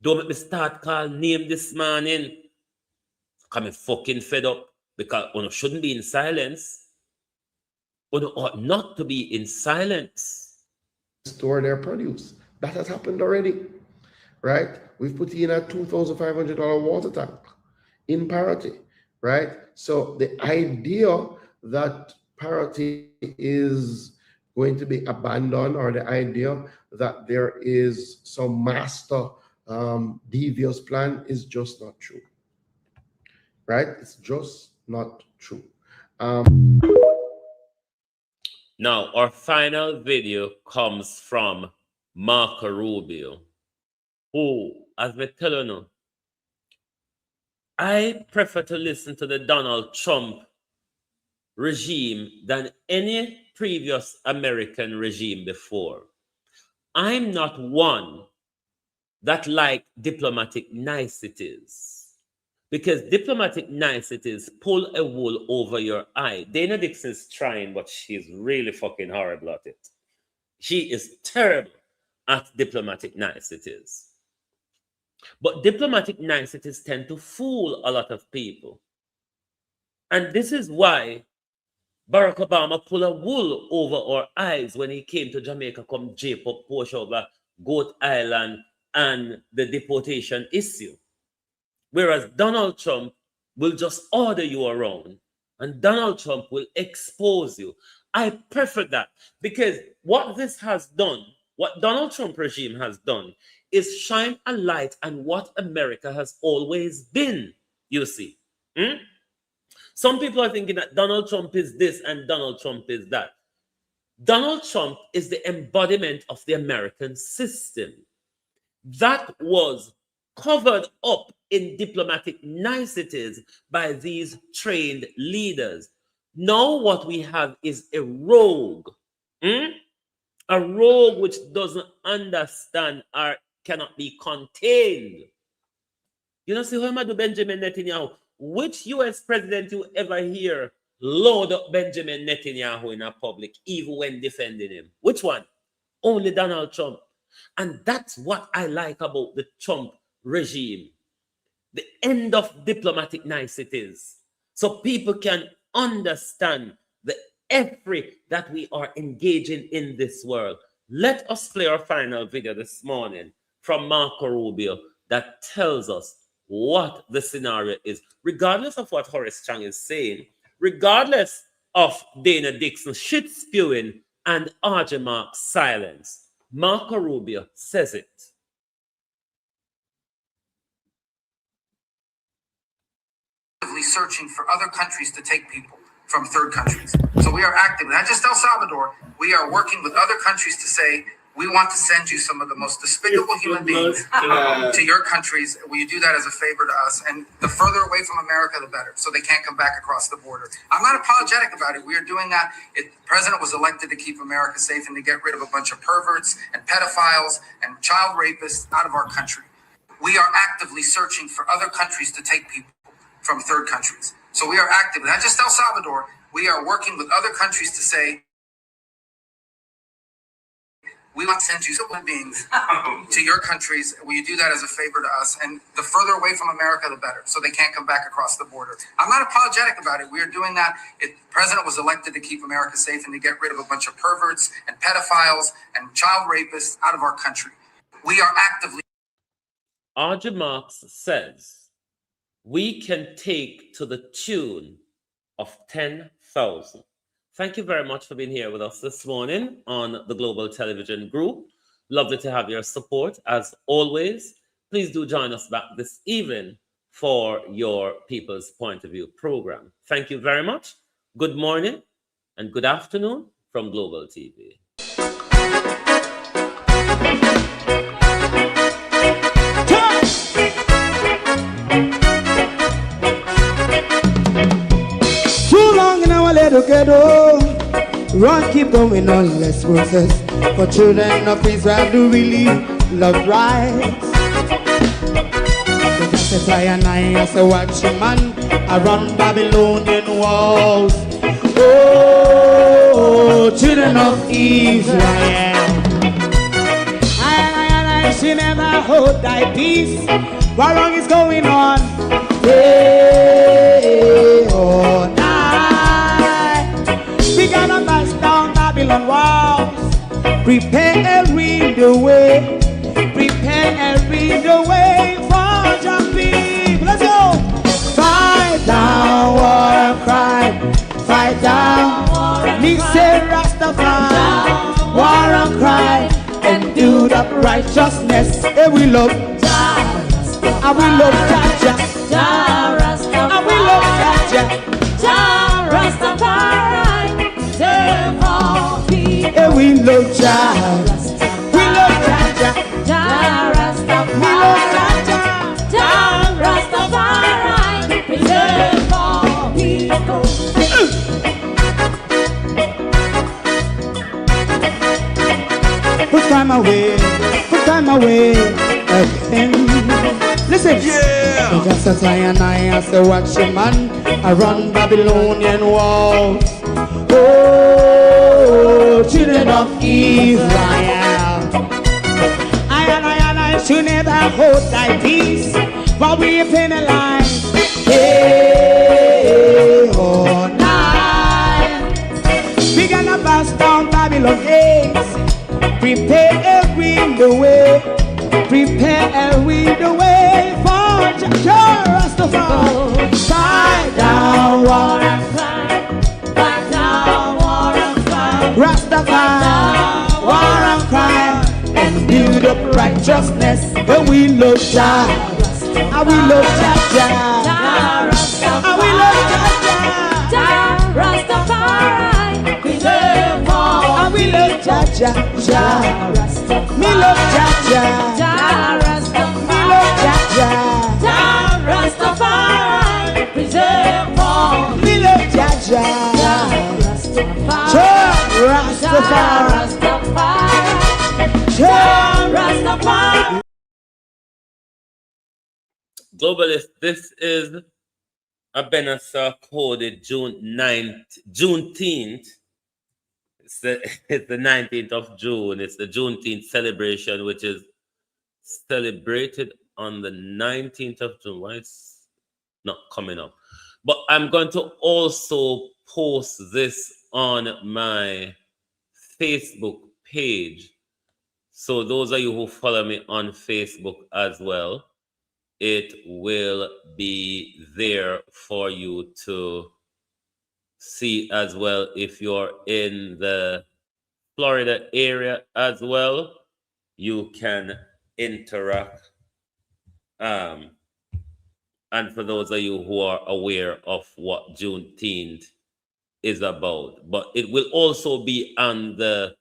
Don't make me start call name this morning. I'm fucking fed up because one shouldn't be in silence. One ought not to be in silence. Store their produce. That has happened already, right? We've put in a $2,500 water tank in parity, right? So the idea that parity is going to be abandoned, or the idea that there is some master devious plan, is just not true, right? It's just not true. Now, our final video comes from Marco Rubio, who, as we tell you now, I prefer to listen to the Donald Trump regime than any previous American regime before. I'm not one that like diplomatic niceties, because diplomatic niceties pull a wool over your eye. Dana Dixon's trying, but she's really fucking horrible at it. She is terrible at diplomatic niceties. But diplomatic niceties tend to fool a lot of people. And this is why Barack Obama pulled a wool over our eyes when he came to Jamaica, come jape up, push over Goat Island and the deportation issue. Whereas Donald Trump will just order you around, and Donald Trump will expose you. I prefer that, because what this has done, what Donald Trump regime has done, is shine a light on what America has always been, you see. Some people are thinking that Donald Trump is this and Donald Trump is that. Donald Trump is the embodiment of the American system that was covered up in diplomatic niceties by these trained leaders. Now what we have is a rogue. A rogue which doesn't understand or cannot be contained. You know, see how am I do Benjamin Netanyahu? Which US president you ever hear load up Benjamin Netanyahu in a public, even when defending him? Which one? Only Donald Trump. And that's what I like about the Trump regime. The end of diplomatic niceties. So people can understand the effort that we are engaging in this world. Let us play our final video this morning from Marco Rubio that tells us what the scenario is, regardless of what Horace Chang is saying, regardless of Dana Dixon shit spewing and RJ Mark's silence. Marco Rubio says it. Searching for other countries to take people from third countries. So we are active, not just El Salvador, we are working with other countries to say, we want to send you some of the most despicable human beings to your countries. Will you do that as a favor to us? And the further away from America, the better, so they can't come back across the border. I'm not apologetic about it. We are doing that. The president was elected to keep America safe and to get rid of a bunch of perverts and pedophiles and child rapists out of our country. We are actively searching for other countries to take people from third countries. So we are active, not just El Salvador, we are working with other countries to say, we want to send you human beings to your countries. Will you do that as a favor to us? And the further away from America, the better, so they can't come back across the border. I'm not apologetic about it. We are doing that. The president was elected to keep America safe and to get rid of a bunch of perverts and pedophiles and child rapists out of our country. We are actively... RJ Marks says, we can take to the tune of 10,000. Thank you very much for being here with us this morning on the Global Television Group. Lovely to have your support. As always, please do join us back this evening for your People's Point of View program. Thank you very much. Good morning and good afternoon from Global TV. Together, run, keep going on, less process. For children of Israel do really love rights. So just as I and I as a watchman around Babylonian walls. Oh, children of Israel, I hold thy peace. What wrong is going on? Day or night. We gonna bust down Babylon walls. Prepare every the way. Prepare every the way for your people. Let's go. Fight down war and crime. Fight down war and crime. Me say Rastafari. War and crime. And do the righteousness. And we love. And we love Jaja. And we love Jaja. Rastafari. And we love Jaja. We love Jaja. We love Jaja. Rastafari. Preserve all people. Put time away again. Listen, yeah. Just as I say, watch your man, I run Babylonian walls. Oh, children of Israel, I should never hold thy peace while we penalize. Day or night, we gonna bust down Babylon gates. Prepare every the way. Prepare every the way for Rastafari. Fight down war and crime. Fight down war and crime. Rastafari. War and crime. And build up righteousness. And we love Jah. And we love Jah. And we love Jah. Rastafari. Preserve all. And we love Jah. Me love Jaja. Me love Jaja. Rastafari. Preserve all. Me love Jaja. Rastafari. Globalist, this is a Benassa coded Juneteenth. It's the 19th of June. It's the Juneteenth celebration, which is celebrated on the 19th of June. Why it's not coming up? But I'm going to also post this on my Facebook page. So those of you who follow me on Facebook as well, it will be there for you to see as well. If you're in the Florida area as well, you can interact. And for those of you who are aware of what Juneteenth is about, but it will also be on the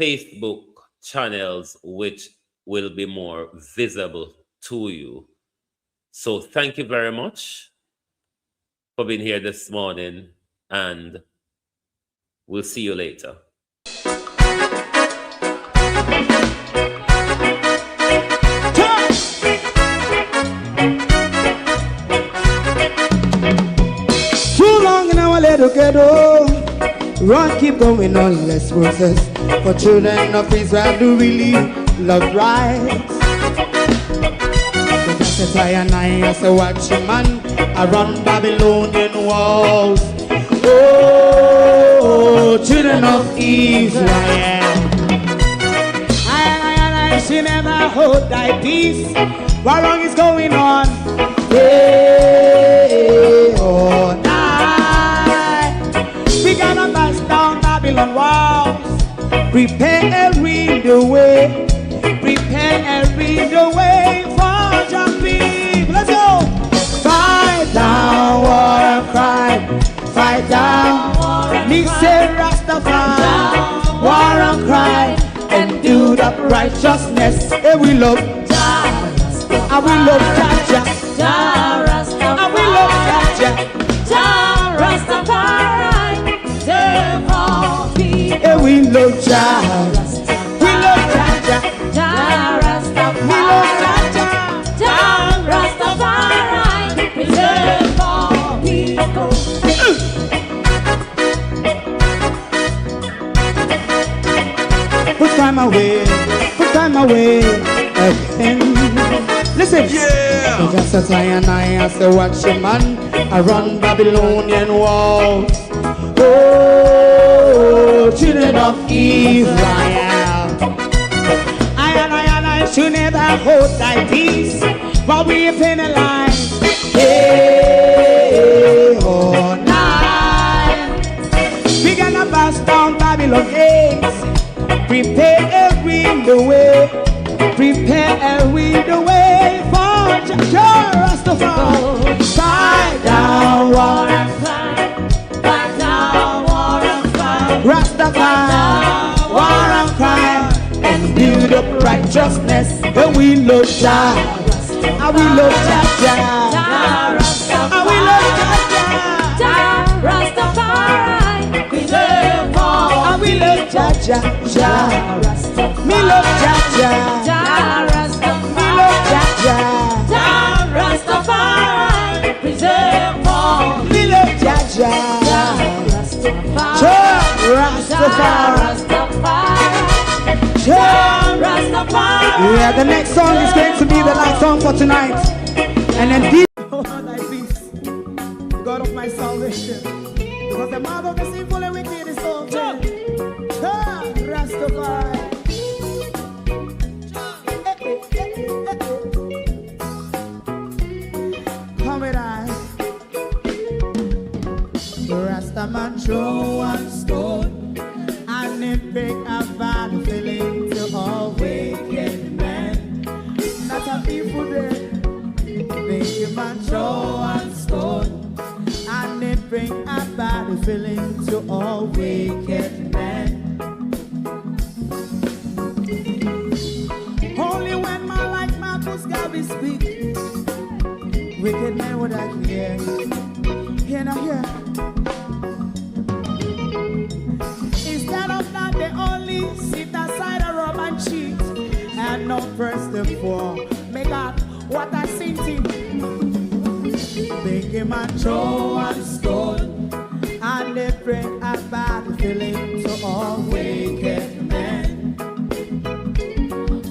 Facebook channels, which will be more visible to you. So thank you very much for being here this morning, and we'll see you later. Too long in our little ghetto, run keep going on, less process. For children of Israel do really love rights. So just as I say, watch your man, I run Babylonian walls. Oh, children of Israel, I should never hold thy peace. What wrong is going on? Day or night, we gonna bust down Babylon walls. Prepare every the way. Prepare every the way for your people. Let's go. Fight down war and crime. Fight down. Me say Rastafari. War and crime. And do the righteousness. And we love. And we love Jaja. And we love Jaja. Rastafari. Save all people. And we love Jaja. We love Jaja. We love Jaja. Rastafari. Preserve all people. Put time away again. Listen, yeah. Just as I and I as the watchman around Babylonian walls. Oh, children of Israel, I and I should never hold thy peace while we penalize. Hey, oh, night. We gonna bust down Babylon gates. Prepare the way. Prepare the way for Rastafari. Fight down war and fight down war and fight. Rastafari, war and crime, and build up righteousness. And we love Jah, and we love Jah. And we love Jah, Rastafari, preserve all. And we love Jah. Me love Jah, me love Jah, Rastafari, preserve all. Me love Jah, Rastafari. Yeah, the next song is going to be the last song for tonight. And then deep, oh, thy peace, God of my salvation, because the mouth of the sinful and wicked is open. Rastafari. Come with I. Rastaman throw one stone and it break a bad feeling to all wicked men. Not a people there. Make a man throw one stone and it bring a bad feeling to all wicked men. Only when man like Marcus Garvey speak, wicked men would I hear. Hear now hear. Instead of that, they only sit aside a rub and cheat and not press the poor. Make out what I seen to. Make him and throw one stone and they bring a bad feeling to all wicked men.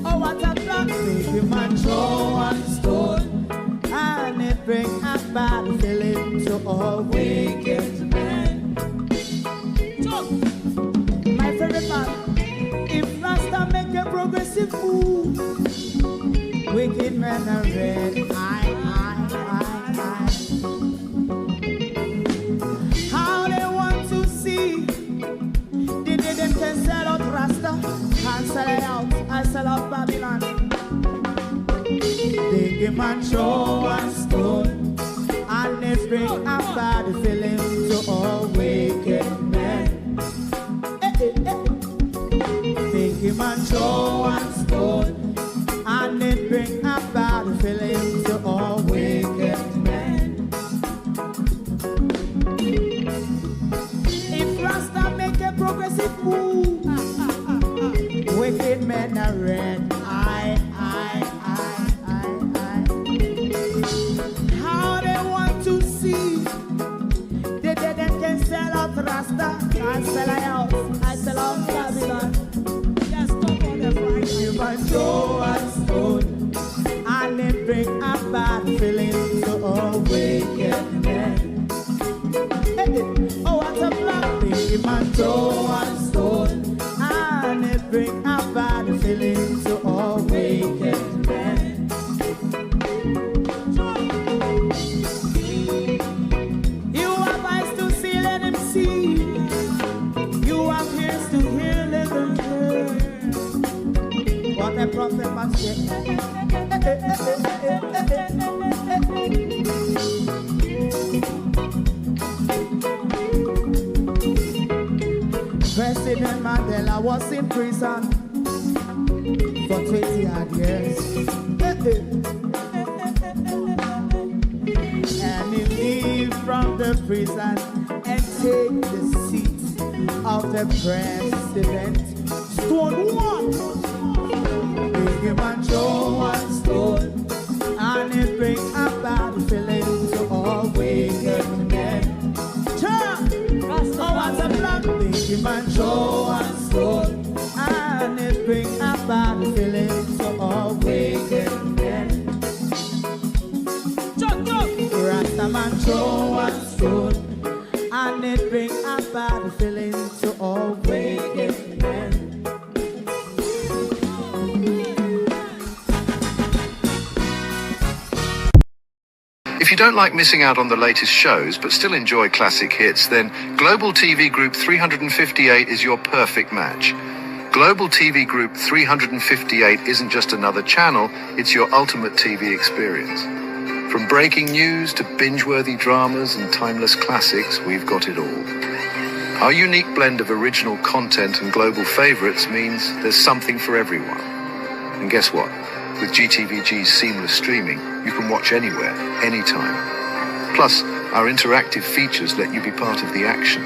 Oh, what a plan. Make him and throw one stone and they bring a bad feeling to all wicked men. My favorite man, if Rasta make a progressive move, wicked men are red. How they want to see the day them can sell out Rasta and sell it out and sell out Babylon. Big man throw one stone and they bring a bad feeling to all wicked men. Big man throw one stone and it bring a bad feeling to all wicked men. If Rasta make a progressive move, wicked men are red. How they want to see the dead and can sell out Rasta and sell out, I sell out Babylon. Just stop on the right. You might throw a stone and it bring a bad feeling to all wicked men. Oh, what a black thing. You might throw a stone and it bring a bad feeling to all wicked men. You have eyes to see, let him see. You have ears to hear, let them hear. What a prophet must say. President Mandela was in prison for 20 odd years. And he leave from the prison and take the seat of the president. Stone one. Big him and throw one stone and it bring a bad feeling to all wicked men. Oh, what a plan. Big him and throw one stone and it bring a bad feeling to all wicked men. to awaken men. If you don't like missing out on the latest shows but still enjoy classic hits, then Global TV Group 358 is your perfect match. Global TV Group 358 isn't just another channel, it's your ultimate TV experience. From breaking news to binge-worthy dramas and timeless classics, we've got it all. Our unique blend of original content and global favorites means there's something for everyone. And guess what? With GTVG's seamless streaming, you can watch anywhere, anytime. Plus, our interactive features let you be part of the action.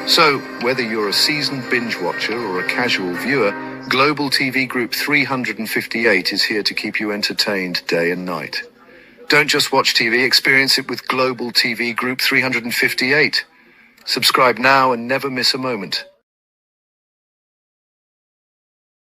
So, whether you're a seasoned binge watcher or a casual viewer, Global TV Group 358 is here to keep you entertained day and night. Don't just watch TV, experience it with Global TV Group 358. Subscribe now and never miss a moment.